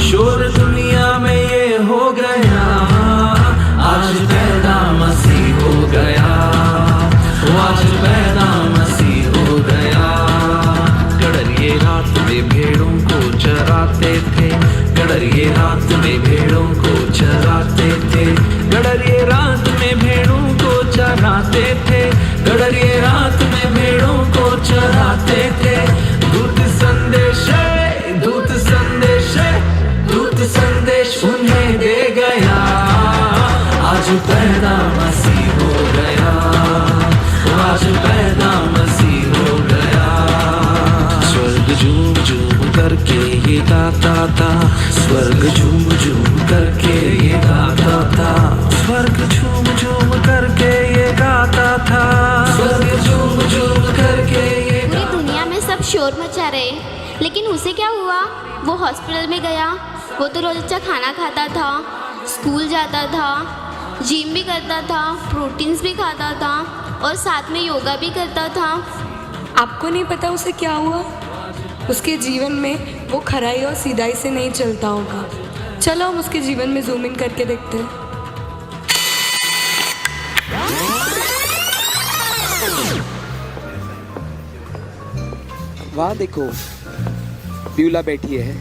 शोर दुनिया में ये हो गया, आज पैदा मसीह हो गया, आज पैदा मसीह हो गया। कड़रिए रात में भेड़ों को चराते थे, कड़रिए रात में भेड़ों को चराते थे, कड़रिए रात में भेड़ों को चराते थे, कड़रिए रात में भेड़ों को चराते थे। दूत संदेश, दूत संदेश, दूत संदेश उन्हें दे गया, आज पैदा मसीह हो गया, आज पैदा मसीह हो गया। स्वर्ग झूम झूम करके ये गाता था, स्वर्ग झूम झूम करके ये गाता था, स्वर्ग झूम झूम करके ये गाता था, स्वर्ग झूम झूम करके ये। पूरी दुनिया में सब शोर मचा रहे, लेकिन उसे क्या हुआ? वो हॉस्पिटल में गया। वो तो रोज अच्छा खाना खाता था, स्कूल जाता था, जिम भी करता था, प्रोटीन्स भी खाता था और साथ में योगा भी करता था। आपको नहीं पता उसे क्या हुआ? उसके जीवन में वो खराई और सीधाई से नहीं चलता होगा। चलो हम उसके जीवन में जूम इन करके देखते हैं। वहाँ देखो ब्यूला बैठी है,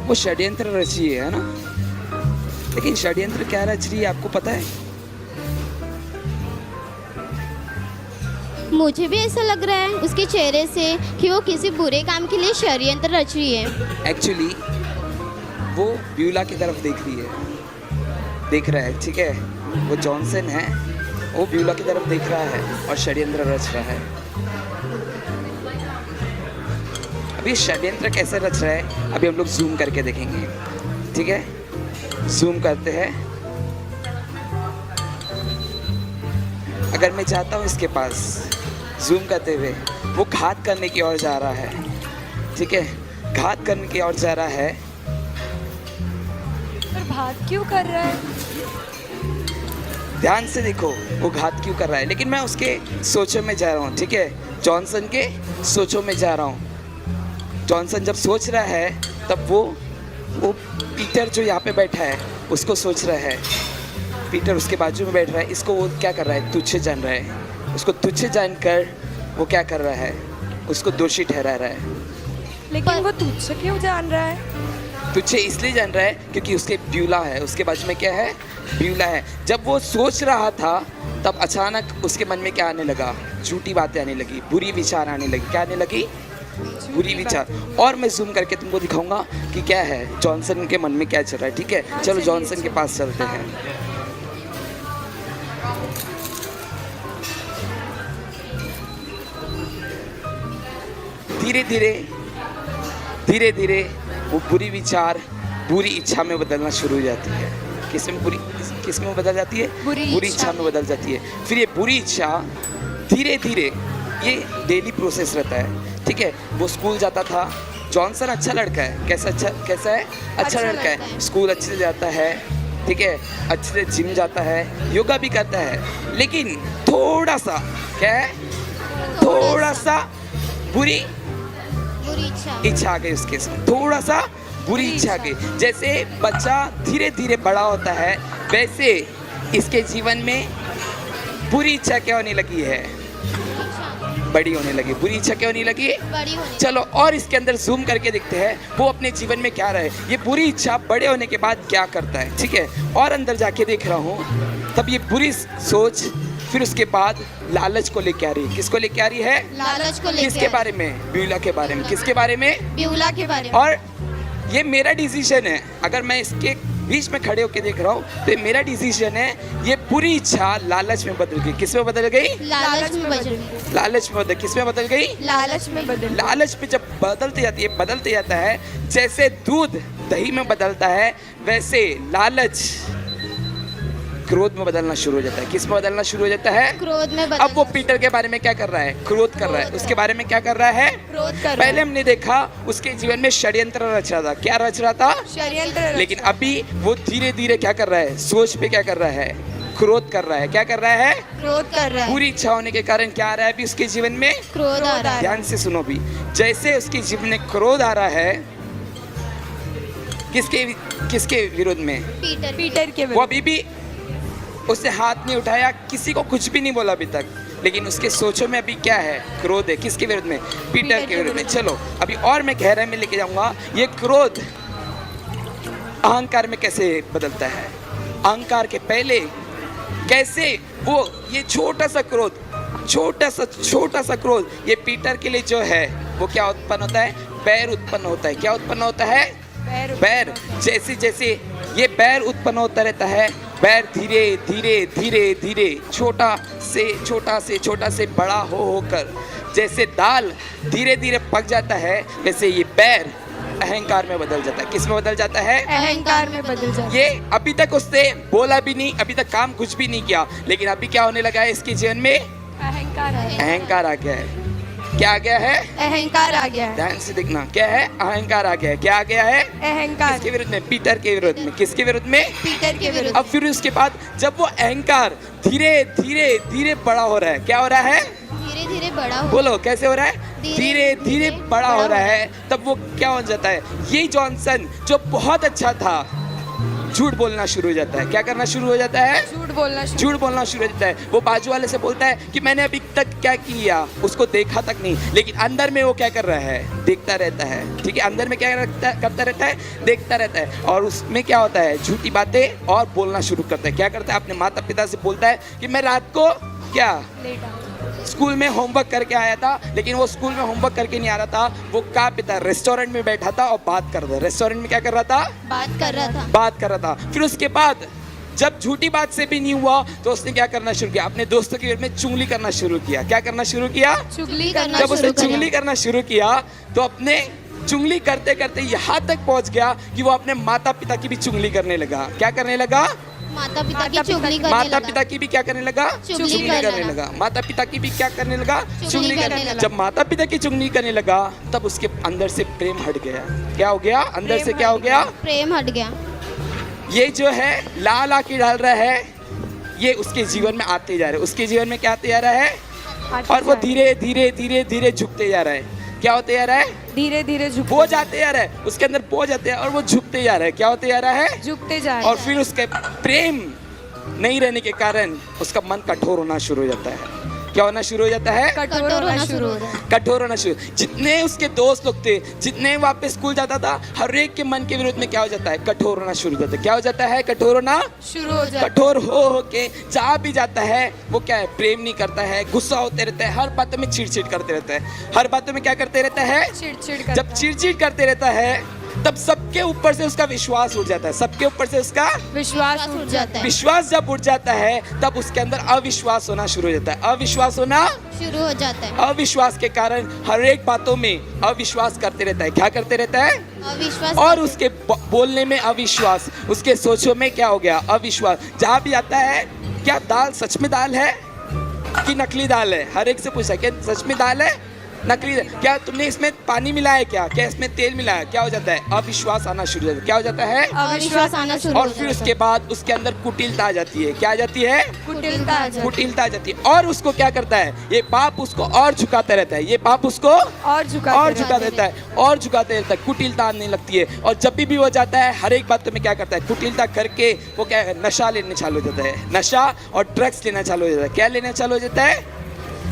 वो षड्यंत्र रच रही है ना, लेकिन षड्यंत्र क्या रच रही है आपको पता है? मुझे भी ऐसा लग रहा है उसके चेहरे से कि वो किसी बुरे काम के लिए षड्यंत्र रच रही है। एक्चुअली वो ब्यूला की तरफ देख रही है, देख रहा है, ठीक है? वो जॉनसन है, वो ब्यूला की तरफ देख रहा है और षड्यंत्र रच रहा है। अभी षड्यंत्र कैसे रच रहा है अभी हम लोग जूम करके देखेंगे, ठीक है? जूम करते हैं। अगर मैं जाता हूँ इसके पास, जूम करते हुए वो घात करने की ओर जा रहा है, ठीक है? घात करने की ओर जा रहा है। पर घात क्यों कर रहा है? ध्यान से देखो वो घात क्यों कर रहा है, लेकिन मैं उसके सोचों में जा रहा हूँ, ठीक है? जॉनसन के सोचों में जा रहा हूँ। जॉनसन जब सोच रहा है तब वो पीटर जो यहाँ पे बैठा है उसको सोच रहा है। पीटर उसके बाजू में बैठ रहा है, इसको वो क्या कर रहा है? तुच्छ जान रहा है। उसको तुच्छ जानकर वो क्या कर रहा है? उसको दोषी ठहरा रहा है। लेकिन वो तुच्छ क्यों जान रहा है? तुच्छ इसलिए जान रहा है क्योंकि उसके ब्यूला है, उसके बाजू में क्या है? ब्यूला है। जब वो सोच रहा था तब अचानक उसके मन में क्या आने लगा? झूठी बातें आने लगी, बुरी विचार आने लगी। क्या आने लगी? बुरी विचार। और मैं जूम करके तुमको दिखाऊंगा कि क्या है जॉनसन के मन में क्या चल रहा है, ठीक है? चलो जॉनसन के पास चलते हैं। धीरे धीरे धीरे धीरे वो बुरी विचार बुरी इच्छा में बदलना शुरू हो जाती है। किस में बदल जाती है? बुरी इच्छा में बदल जाती है। फिर ये बुरी इच्छा धीरे धीरे, ये डेली प्रोसेस रहता है, ठीक है? वो स्कूल जाता था। जॉनसन अच्छा लड़का है। कैसा है? अच्छा लड़का है। स्कूल अच्छे से जाता है, ठीक है? अच्छे से जिम जाता है, योगा भी करता है, लेकिन थोड़ा सा क्या है? थोड़ा सा बुरी इच्छा आ गई उसके साथ। थोड़ा सा बुरी इच्छा आ गई। जैसे बच्चा धीरे धीरे बड़ा होता है वैसे इसके जीवन में बुरी इच्छा क्या होने लगी है? बड़ी होने लगी। बुरी इच्छा क्या होने लगी? बड़ी होने। चलो और इसके अंदर जूम करके देखते हैं वो अपने जीवन में क्या रहे। ये बुरी इच्छा बड़े होने के बाद क्या करता है, ठीक है? और अंदर जाके देख रहा हूँ तब ये बुरी सोच फिर उसके बाद लालच को लेके आ रही है। किसको लेके आ रही है? लालच को लेके। किसके बारे में? ब्यूला के बारे में। किसके बारे में? ब्यूला के बारे में। और ये मेरा डिसीजन है। अगर मैं इसके बीच में खड़े होकर देख रहा हूँ तो ये मेरा डिसीजन है। ये बुरी इच्छा लालच में बदल गई। किस में बदल गई? लालच में बदल गई। लालच में बदल। किस में बदल गई? लालच में बदल। लालच में जब बदलते जाता है जैसे दूध दही में बदलता है वैसे लालच क्रोध में बदलना शुरू हो जाता है। किस में बदलना शुरू हो जाता है? क्रोध में। अब वो पीटर के बारे में क्या कर रहा है? क्रोध कर रहा है। उसके बारे में क्या कर रहा है? क्रोध कर। पहले हमने देखा उसके जीवन में षड्यंत्र रच रहा था। क्या रच रहा था? षड्यंत्र। लेकिन अभी वो धीरे धीरे क्या कर रहा है? सोच पे क्या कर रहा है? क्रोध कर रहा है। क्या कर रहा है? क्रोध कर रहा है। बुरी इच्छा होने के कारण क्या आ रहा है अभी उसके जीवन में? क्रोध आ रहा है। ध्यान से सुनो भी, जैसे उसके जीवन में क्रोध आ रहा है, किसके विरोध में? पीटर के वो अभी भी उसने हाथ नहीं उठाया, किसी को कुछ भी नहीं बोला अभी तक, लेकिन उसके सोचों में अभी क्या है? क्रोध है। किसके विरोध में? पीटर के विरोध में। चलो अभी और मैं गहराई में लेके जाऊंगा। ये क्रोध अहंकार में कैसे बदलता है, अहंकार के पहले कैसे वो ये छोटा सा क्रोध ये पीटर के लिए जो है वो क्या उत्पन्न होता है? बैर उत्पन्न होता है। क्या उत्पन्न होता है? बैर। जैसे जैसे ये बैर उत्पन्न होता रहता है, बैर धीरे धीरे धीरे धीरे छोटा से बड़ा होकर जैसे दाल धीरे धीरे पक जाता है, वैसे ये बैर अहंकार में बदल जाता है। किस में बदल जाता है? अहंकार में बदल जाता है। ये अभी तक उसने बोला भी नहीं, अभी तक काम कुछ भी नहीं किया, लेकिन अभी क्या होने लगा है इसके जीवन में? अहंकार आ गया है। क्या आ गया है? अहंकार आ गया है। ध्यान से देखना, क्या है? अहंकार आ गया है। क्या आ गया है? अहंकार। किसके विरुद्ध में? पीटर के विरुद्ध में। किसके विरुद्ध में? पीटर के विरुद्ध। अब फिर उसके बाद जब वो अहंकार धीरे धीरे धीरे बड़ा हो रहा है, क्या हो रहा है? धीरे धीरे बड़ा हो। बोलो कैसे हो रहा है? धीरे धीरे बड़ा हो रहा है। तब वो क्या हो जाता है? ये जॉनसन जो बहुत अच्छा था, झूठ बोलना शुरू हो जाता है। क्या करना शुरू हो जाता है? झूठ बोलना शुरू हो जाता है। वो बाजू वाले से बोलता है कि मैंने अभी तक क्या किया, उसको देखा तक नहीं, लेकिन अंदर में वो क्या कर रहा है? देखता रहता है। ठीक है, अंदर में क्या करता रहता है? देखता रहता है। और उसमें क्या होता है? झूठी बातें और बोलना शुरू करता है। क्या करता है? अपने माता पिता से बोलता है कि मैं रात को क्या स्कूल में होमवर्क करके आया था, लेकिन वो स्कूल में होमवर्क करके नहीं आ रहा था, वो कहाँ पे था? रेस्टोरेंट में बैठा था और बात कर रहा था। रेस्टोरेंट में क्या कर रहा था? बात कर रहा था। फिर उसके बाद जब झूठी बात से भी नहीं हुआ तो उसने क्या करना शुरू किया? अपने दोस्तों के विरुद्ध में चुगली करना शुरू किया। क्या करना शुरू किया? चुगली करना। जब उसने चुगली करना शुरू किया तो अपने चुगली करते करते यहाँ तक पहुंच गया कि वो अपने माता पिता की भी चुगली करने लगा। क्या करने लगा? माता पिता की भी क्या करने लगा? चुगली करने लगा। माता पिता की भी क्या करने लगा? चुगली करने लगा। जब माता पिता की चुगली करने लगा तब उसके अंदर से प्रेम हट गया। क्या हो गया? अंदर से क्या हो गया? प्रेम हट गया। ये जो है लाल आके डाल रहा है, ये उसके जीवन में आते जा रहा है। उसके जीवन में क्या आते जा रहा है? और वो धीरे धीरे धीरे धीरे झुकते जा रहा है। क्या होते जा रहा है? धीरे धीरे बोझ आते जा रहा है, उसके अंदर बोझ आते हैं और वो झुकते जा रहा है। क्या होते जा रहा है? झुकते जा रहा है। और फिर उसके प्रेम नहीं रहने के कारण उसका मन कठोर होना शुरू हो जाता है। क्या होना शुरू हो जाता है? कठोर होना शुरू। जितने उसके दोस्त लोग थे, जितने वहाँ पे स्कूल जाता था, हर एक के मन के विरुद्ध में क्या हो जाता है? कठोर होना शुरू हो जाता है। क्या हो जाता है? कठोर होना शुरू हो जाता है। कठोर हो के जहाँ भी जाता है वो क्या है? प्रेम नहीं करता है, गुस्सा होते रहता है, हर बातों में चिड़चिड़ करते रहता है। हर बातों में क्या करते रहता है? जब चिड़चिड़ करते रहता है तब सबके ऊपर से उसका विश्वास उठ जाता है। सबके ऊपर से उसका विश्वास उठ जाता है। विश्वास जब उठ जाता है तब उसके अंदर अविश्वास होना शुरू हो जाता है। अविश्वास होना शुरू हो जाता है। अविश्वास के कारण हर एक बातों में अविश्वास करते रहता है। क्या करते रहता है? अविश्वास। और उसके बोलने में अविश्वास, उसके सोचों में क्या हो गया? अविश्वास। जहाँ भी आता है, क्या दाल सच में दाल है कि नकली दाल है? हर एक से पूछा क्या सच में दाल है नकली? क्या तुमने इसमें पानी मिलाया? क्या इसमें तेल मिलाया? क्या हो जाता है? अविश्वास आना शुरू हो जाता है। क्या हो जाता है? अविश्वास आना शुरू। और फिर उसके बाद उसके अंदर कुटिलता आ जाती है। क्या आ जाती है? कुटिलता आ जाती है। और उसको क्या करता है? ये पाप उसको और झुकाता रहता है। ये पाप उसको और झुका देता है और झुकाते रहता है। कुटिलता आने लगती है और जब भी वो जाता है हर एक बात में क्या करता है? कुटिलता करके वो क्या है? नशा लेने चालू हो जाता है। नशा और ड्रग्स लेना चालू हो जाता है। क्या लेना चालू हो जाता है?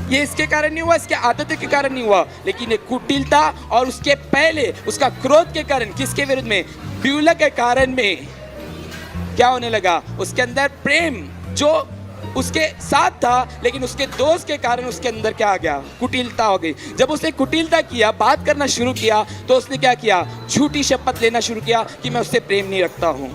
ये इसके कारण नहीं हुआ, इसके आदत के कारण नहीं हुआ, लेकिन ये कुटिलता और उसके पहले उसका क्रोध के कारण, किसके विरुद्ध में? ब्यूला के कारण में क्या होने लगा? उसके अंदर प्रेम जो उसके साथ था, लेकिन उसके दोस्त के कारण उसके अंदर क्या आ गया? कुटिलता हो गई। जब उसने कुटिलता किया, बात करना शुरू किया, तो उसने क्या किया? झूठी शपथ लेना शुरू किया कि मैं उससे प्रेम नहीं रखता हूँ।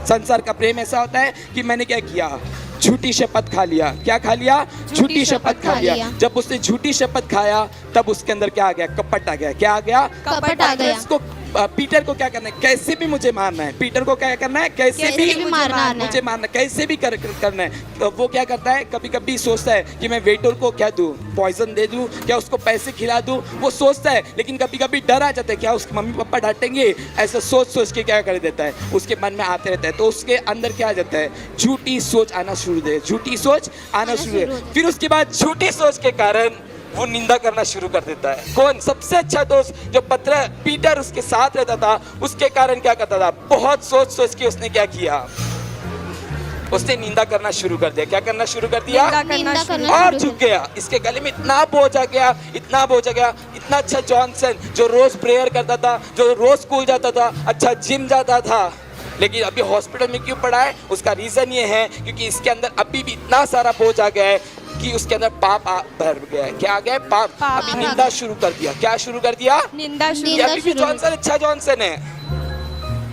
संसार का प्रेम ऐसा होता है कि मैंने क्या किया? झूठी शपथ खा लिया। क्या खा लिया? झूठी शपथ खा लिया। जब उसने झूठी शपथ खाया तब उसके अंदर क्या आ गया? कपट आ गया। क्या आ गया? कपट आ गया। उसको पीटर को क्या करना है, कैसे भी मुझे मारना है। पीटर को क्या करना है, कैसे भी मुझे मारना, कैसे भी करना है। तो वो क्या करता है, कभी कभी सोचता है कि मैं वेटर को क्या दूं, पॉइजन दे दूं, क्या उसको पैसे खिला दूं, वो सोचता है। लेकिन कभी कभी डर आ जाता है, क्या उसके मम्मी पापा डांटेंगे, ऐसा सोच सोच के क्या कर देता है, उसके मन में आते रहता है। तो उसके अंदर क्या आ जाता है, झूठी सोच आना शुरू दे, झूठी सोच आना शुरू है। फिर उसके बाद झूठी सोच के कारण वो निंदा करना शुरू कर देता है। कौन? सबसे अच्छा दोस्त जो पीटर उसके साथ रहता था, उसके कारण क्या करता था, बहुत सोच सोच के उसने क्या किया, उसने निंदा करना शुरू कर दिया। क्या करना शुरू कर दिया, और झुक गया। इसके गले में इतना बोझ आ गया, इतना बोझ आ गया। इतना अच्छा जॉनसन जो रोज प्रेयर करता था, जो रोज स्कूल जाता था, अच्छा जिम जाता था, लेकिन अभी हॉस्पिटल में क्यों पड़ा है, उसका रीजन ये है क्योंकि इसके अंदर अभी भी इतना सारा बोझ आ गया है कि उसके अंदर पाप भर गया है। क्या आ गया है, पाप। अभी निंदा शुरू कर दिया। क्या शुरू कर दिया, निंदा शुरू। अभी भी जॉनसन अच्छा जॉनसन है,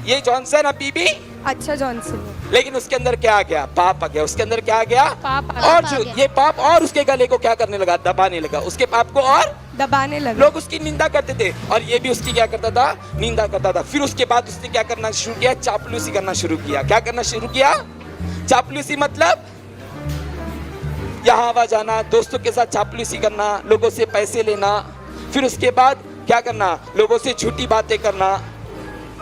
ये जॉनसन अभी भी अच्छा जॉनसन है, लेकिन उसके अंदर क्या आ गया, पाप आ गया। उसके अंदर क्या आ गया, पाप। और जो ये पाप और उसके गले को क्या करने लगा, दबाने लगा, उसके पाप को और दबाने लगा। लोग उसकी निंदा करते थे और ये भी उसकी क्या करता था, निंदा करता था। फिर उसके बाद उसने क्या करना शुरू किया, चापलूसी करना शुरू किया। क्या करना शुरू किया, चापलूसी मतलब यहाँ वहाँ जाना, दोस्तों के साथ चापलूसी करना, लोगों से पैसे लेना। फिर उसके बाद क्या करना, लोगों से झूठी बातें करना,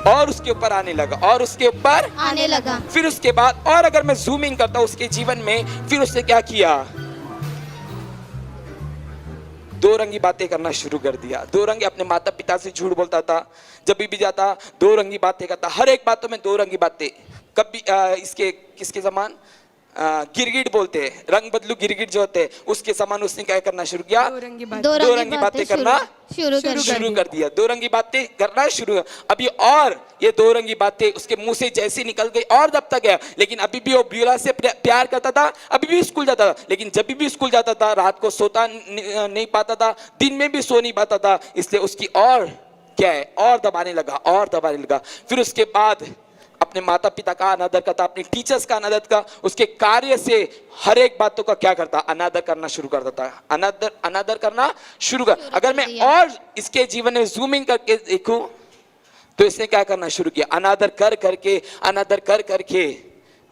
और उसके ऊपर आने लगा, और उसके ऊपर आने लगा। फिर उसके बाद, और अगर मैं जूम इन करता हूं उसके जीवन में, फिर उसने क्या किया, दो रंगी बातें करना शुरू कर दिया। दो रंगी, अपने माता पिता से झूठ बोलता था, जब भी जाता दो रंगी बातें करता, हर एक बातों में दो रंगी बातें। कभी इसके किसके समान, गिरगिट बोलते हैं, रंग बदलू गिरगिट जो होते हैं, उसके समान उसने क्या करना शुरू किया, दो रंगी बातें करना शुरू कर दिया। दो रंगी बातें करना शुरू। अभी और ये दो रंगी बातें उसके मुंह से जैसे निकल गई और दबता गया, लेकिन अभी भी वो ब्यूला से प्यार करता था, अभी भी स्कूल जाता था। लेकिन जब भी स्कूल जाता था रात को सोता नहीं पाता था, दिन में भी सो नहीं पाता था, इसलिए उसकी और क्या है, और दबाने लगा, और दबाने लगा। फिर उसके बाद अपने माता पिता का अनादर करता, अपने टीचर्स का अनादर का, उसके कार्य से हर एक बातों का क्या करता, अनादर करना शुरू कर देता है। अनादर करना शुरू कर। अगर मैं और इसके जीवन में जूमिंग करके देखूं तो इसने क्या करना शुरू किया, अनादर कर करके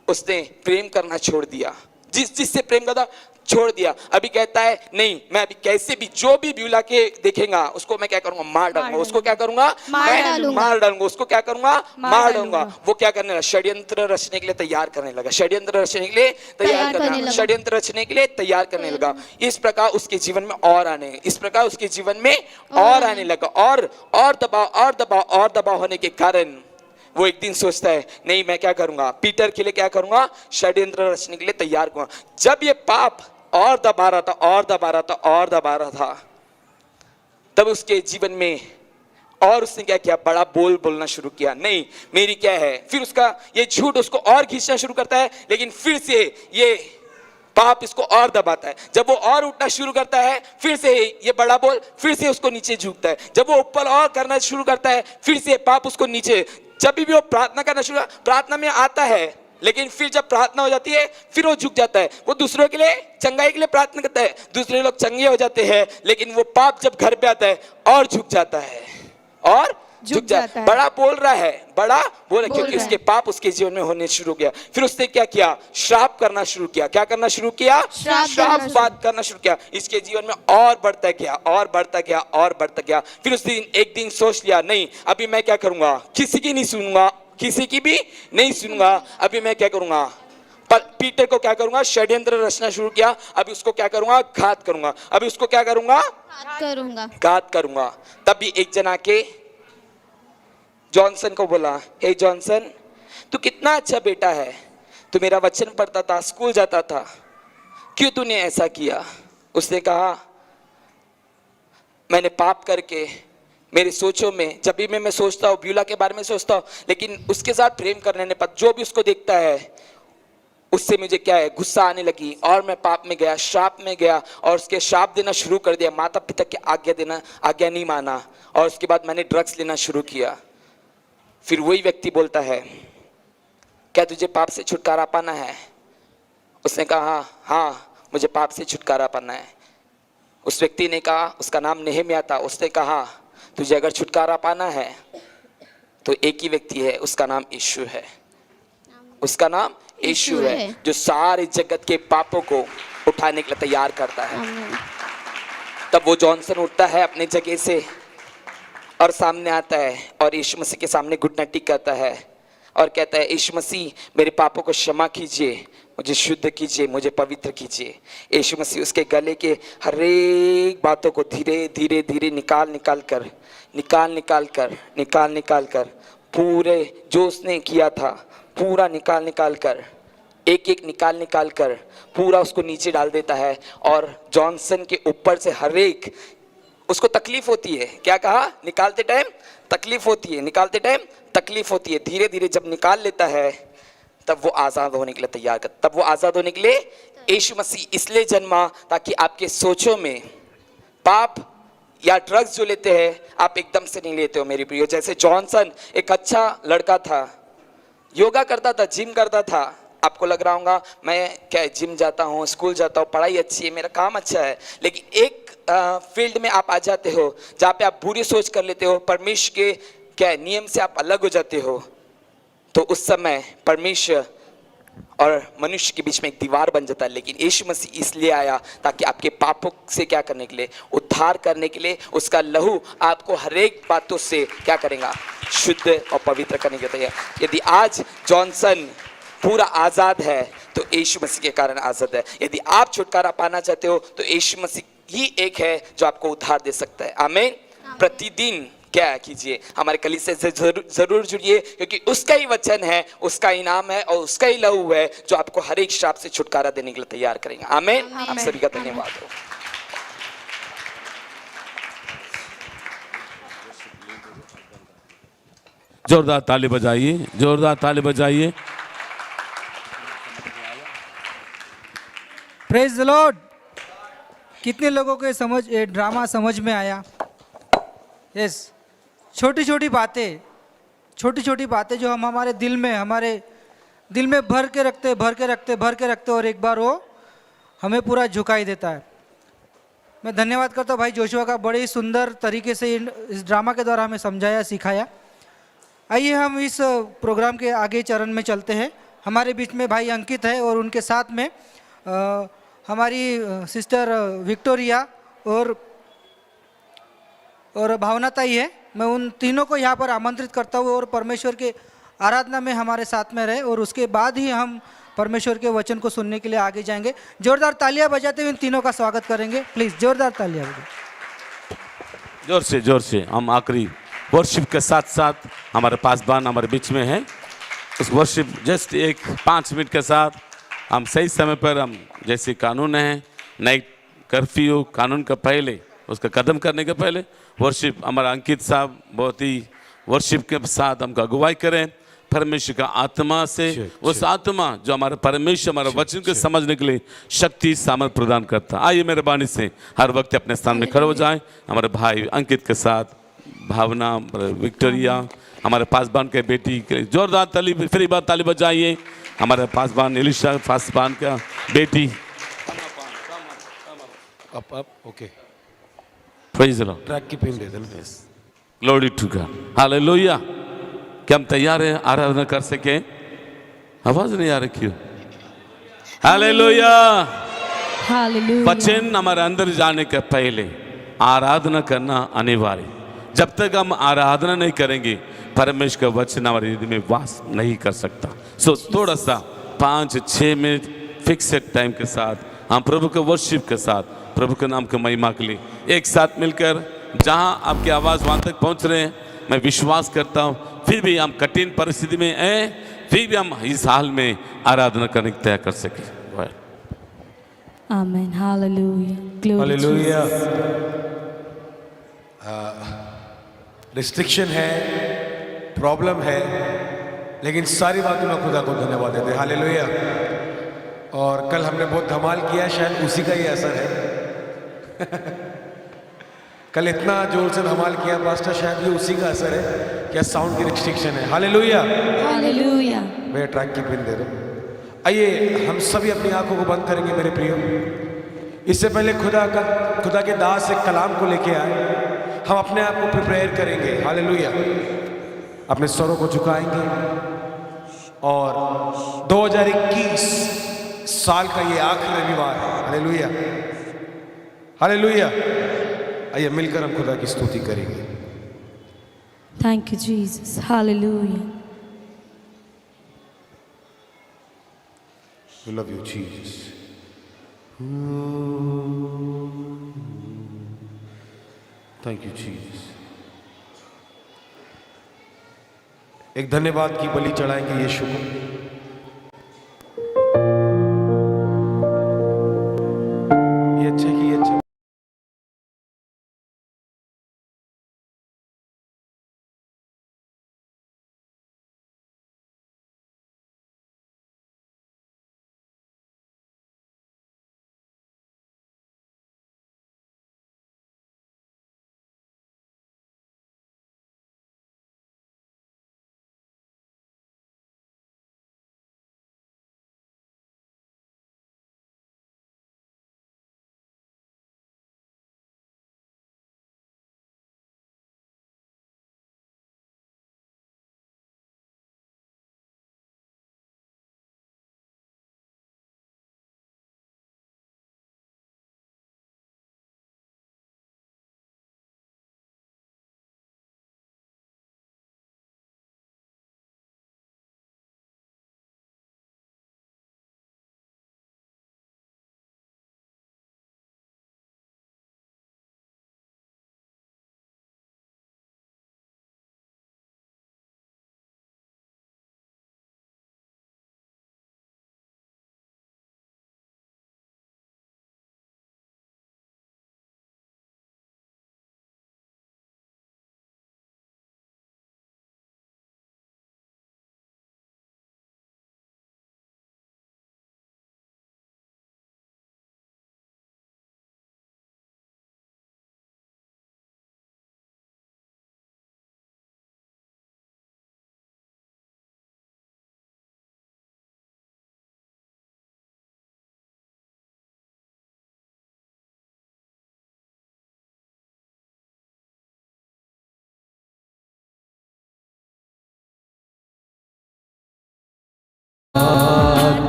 उसने प्रेम करना छोड़ दिया। जिससे प्रेम करता छोड़ दिया। अभी कहता है नहीं, मैं अभी कैसे भी जो भी ब्यूला के देखेगा उसको मैं क्या करूंगा, मार डालूंगा। उसको क्या करूंगा, मार डालूंगा। उसको क्या करूंगा, मार डालूंगा। वो क्या करने लगा, षड्यंत्र रचने के लिए तैयार करने लगा, षड्यंत्र रचने के लिए षड्यंत्र रचने के लिए तैयार करने लगा। इस प्रकार उसके जीवन में और आने लगा, और दबाव होने के कारण वो एक दिन सोचता है नहीं, मैं क्या करूंगा, पीटर के लिए क्या करूंगा, षड्यंत्र रचने के लिए तैयार करूंगा। जब ये पाप और दबा रहा था, तब उसके जीवन में और उसने क्या किया, बड़ा बोलना शुरू किया, नहीं मेरी क्या है। फिर उसका ये झूठ उसको और खींचना शुरू करता है, लेकिन फिर से ये पाप इसको और दबाता है। जब वो और उठना शुरू करता है, फिर से ये बड़ा बोल फिर से उसको नीचे झुकता है। जब वो ऊपर और करना शुरू करता है, फिर से पाप उसको नीचे। जब भी वो प्रार्थना करना शुरू, प्रार्थना में आता है, लेकिन फिर जब प्रार्थना हो जाती है फिर वो झुक जाता है। वो दूसरों के लिए चंगाई के लिए प्रार्थना करता है, दूसरे लोग चंगे हो जाते हैं, लेकिन वो पाप जब घर पे आता है और झुक जाता है, और झुक जाता है। बड़ा बोल रहा है क्योंकि उसके पाप उसके जीवन में होने शुरू किया। फिर उसने क्या किया, श्राप करना शुरू किया। क्या करना शुरू किया, श्राप बात करना शुरू किया। इसके जीवन में और बढ़ता गया। फिर उसने एक दिन सोच लिया, नहीं अभी मैं क्या करूंगा, किसी की भी नहीं सुनूंगा। अभी मैं क्या करूंगा, पीटर को क्या करूंगा, षड्यंत्र रचना शुरू किया। अभी उसको क्या करूंगा, घात करूंगा। अभी उसको क्या करूंगा, घात करूंगा। तभी एक जना के जॉनसन को बोला, हे जॉनसन, तू कितना अच्छा बेटा है, तू मेरा वचन पढ़ता था, स्कूल जाता था, क्यों तूने ऐसा किया। उसने कहा, मैंने पाप करके मेरे सोचों में, जब भी मैं सोचता हूँ ब्यूला के बारे में सोचता हूँ, लेकिन उसके साथ प्रेम करने पर जो भी उसको देखता है उससे मुझे क्या है, गुस्सा आने लगी, और मैं पाप में गया, श्राप में गया, और उसके श्राप देना शुरू कर दिया। माता पिता की आज्ञा नहीं माना, और उसके बाद मैंने ड्रग्स लेना शुरू किया। फिर वही व्यक्ति बोलता है, क्या तुझे पाप से छुटकारा पाना है। उसने कहा, हाँ मुझे पाप से छुटकारा पाना है। उस व्यक्ति ने कहा, उसका नाम नेहमिया था, उसने कहा, तुझे अगर छुटकारा पाना है तो एक ही व्यक्ति है, उसका नाम यीशु है। उसका नाम यीशु है, जो सारे जगत के पापों को उठाने के लिए तैयार करता है। तब वो जॉनसन उठता है अपनी जगह से और सामने आता है और यीशु मसीह के सामने घुटना टेक करता है और कहता है, यीशु मसीह मेरे पापों को क्षमा कीजिए, मुझे शुद्ध कीजिए, मुझे पवित्र कीजिए। यीशु मसीह उसके गले के हर एक बातों को धीरे धीरे धीरे निकाल निकाल कर पूरे जो उसने किया था पूरा निकाल कर एक एक निकाल कर पूरा उसको नीचे डाल देता है। और जॉनसन के ऊपर से हर एक, उसको तकलीफ होती है, क्या कहा, निकालते टाइम तकलीफ होती है, धीरे धीरे जब निकाल लेता है तब वो आज़ाद होने के लिए तैयार कर, तब वो आज़ाद होने के लिए यीशु मसीह इसलिए जन्मा ताकि आपके सोचों में पाप या ड्रग्स जो लेते हैं आप एकदम से नहीं लेते हो मेरी प्रियो। जैसे जॉनसन एक अच्छा लड़का था, योगा करता था, जिम करता था, आपको लग रहा होगा मैं क्या जिम जाता हूँ, स्कूल जाता हूँ, पढ़ाई अच्छी है, मेरा काम अच्छा है, लेकिन एक फील्ड में आप आ जाते हो जहाँ पे आप बुरी सोच कर लेते हो, परमेश्वर के क्या नियम से आप अलग हो जाते हो, तो उस समय परमेश्वर और मनुष्य के बीच में एक दीवार बन जाता है। लेकिन यीशु मसीह इसलिए आया ताकि आपके पापों से क्या करने के लिए, उद्धार करने के लिए। उसका लहू आपको हर एक बातों से क्या करेगा, शुद्ध और पवित्र करने के लिए। यदि आज जॉनसन पूरा आज़ाद है तो यीशु मसीह के कारण आज़ाद है। यदि आप छुटकारा पाना चाहते हो तो यीशु मसीह ही एक है जो आपको उद्धार दे सकता है। आमीन। प्रतिदिन क्या कीजिए, हमारे कलीसिया से जरूर जुड़िए, क्योंकि उसका ही वचन है, उसका इनाम है और उसका ही लहू है जो आपको हर एक श्राप से छुटकारा देने के लिए तैयार करेंगे। आमीन। आप सभी का धन्यवाद हो। जोरदार ताली बजाइए। Praise the Lord. कितने लोगों को ये ड्रामा समझ में आया? यस। छोटी छोटी बातें जो हम हमारे दिल में भर के रखते और एक बार वो हमें पूरा झुकाई देता है। मैं धन्यवाद करता हूँ भाई जोशुआ का, बड़े ही सुंदर तरीके से इस ड्रामा के द्वारा हमें समझाया, सिखाया। आइए हम इस प्रोग्राम के आगे चरण में चलते हैं। हमारे बीच में भाई अंकित है और उनके साथ में हमारी सिस्टर विक्टोरिया और भावना ताई है। मैं उन तीनों को यहाँ पर आमंत्रित करता हूँ और परमेश्वर के आराधना में हमारे साथ में रहे, और उसके बाद ही हम परमेश्वर के वचन को सुनने के लिए आगे जाएंगे। जोरदार तालियां बजाते हुए इन तीनों का स्वागत करेंगे। प्लीज़ जोरदार तालियां बजाएं। जोर से हम आखिरी वर्शिप के साथ साथ हमारे पासबान हमारे बीच में है। उस वर्शिप जस्ट 5 मिनट के साथ हम सही समय पर, हम जैसे कानून है नाइट कर्फ्यू कानून का पहले, उसका कदम करने के पहले वर्शिप हमारा अंकित साहब बहुत ही वर्शिप के साथ हमको अगुवाई करें परमेश्वर का आत्मा से। उस आत्मा जो हमारे परमेश्वर हमारे वचन को समझने के लिए शक्ति सामर्थ प्रदान करता। आइए मेहरबानी से हर वक्त अपने स्थान में खड़े हो जाएं। हमारे भाई अंकित के साथ भावना, विक्टोरिया, हमारे पासबान के बेटी के लिए जोरदार ताली, फिर एक बार ताली बजाइए। हमारे पासबान एलिशा पासबान का बेटी। Okay, praise the Lord. Track की पिन दे देना। Glory to God, hallelujah. क्या हम तैयार हैं आराधना कर सके? आवाज नहीं आ रही क्यों? हालेलुया। वचन हमारे अंदर जाने के पहले आराधना करना अनिवार्य। जब तक हम आराधना नहीं करेंगे परमेश्वर का वचन हमारे हृदय में वास नहीं कर सकता। सो थोड़ा सा 5-6 मिनट फिक्सेड टाइम के साथ हम प्रभु के वर्शिप के साथ प्रभु के नाम की महिमा के लिए एक साथ मिलकर, जहां आपकी आवाज़ वहां तक पहुंच रहे हैं, मैं विश्वास करता हूं फिर भी हम कठिन परिस्थिति में हैं, फिर भी हम इस हाल में आराधना करने की तय कर सके। आमीन, हालेलुया, हालेलुया। रिस्ट्रिक्शन है, प्रॉब्लम है, लेकिन सारी बातों में खुदा को धन्यवाद देते हैं। हालेलुया। और कल हमने बहुत धमाल किया, शायद उसी का ही असर है। कल इतना जोर से धमाल किया पास्टर, शायद ये उसी का असर है, क्या साउंड की रिस्ट्रिक्शन है। Hallelujah, hallelujah. मैं ट्रैक की पिन दे रहा हूँ। आइए हम सभी अपनी आंखों को बंद करेंगे मेरे प्रियो। इससे पहले खुदा के दास एक कलाम को लेके आए, हम अपने आप को प्रिपेयर करेंगे। हालेलुया। अपने स्वरों को झुकाएंगे और 2021 साल का ये आखिरी रविवार है। Hallelujah, hallelujah. आइए मिलकर हम खुदा की स्तुति करेंगे। Thank you, Jesus. Hallelujah. We love you, Jesus. Thank you, Jesus. एक धन्यवाद की बलि चढ़ाएंगे यीशु को। ये अच्छे की ये अच्छे।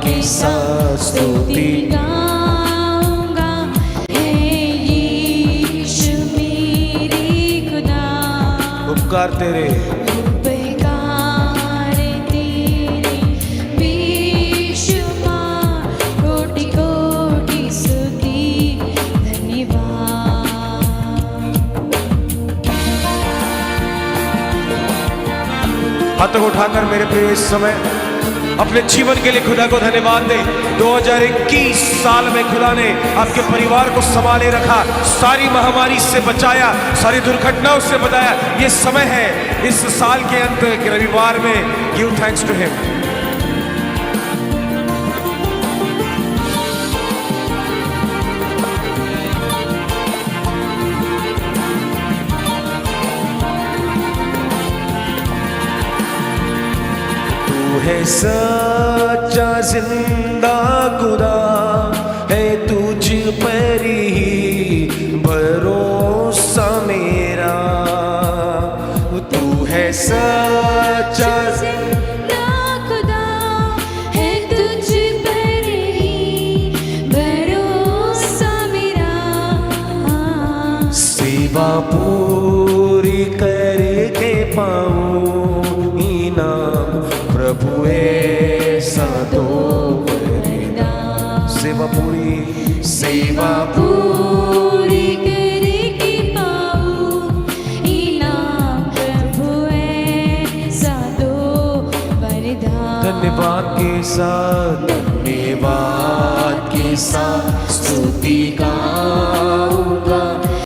की स्तुति गाऊंगा, हे यीशु मेरे खुदा। उपकार तेरे उपकार तेरे बेशुमार, कोटि कोटि स्तुति धन्यवाद। हाथों को उठाकर मेरे प्रिय इस समय अपने जीवन के लिए खुदा को धन्यवाद दे। 2021 साल में खुदा ने आपके परिवार को संभाले रखा, सारी महामारी से बचाया, सारी दुर्घटनाओं से बचाया। ये समय है इस साल के अंत के रविवार में गिव थैंक्स टू हिम। है सच्चा जिंदा खुदा, है तुझ पर ही भरोसा मेरा। तू है सच्चा जिंदा खुदा, है तुझ पर ही भरोसा मेरा। सेवा पूरी करके पाऊं इनाम प्रभु ऐसा दो वरदान। सेवा पूरी करके पाऊं इनाम प्रभु ऐसा दो वरदान। धन्यवाद के साथ स्तुति गाऊंगा,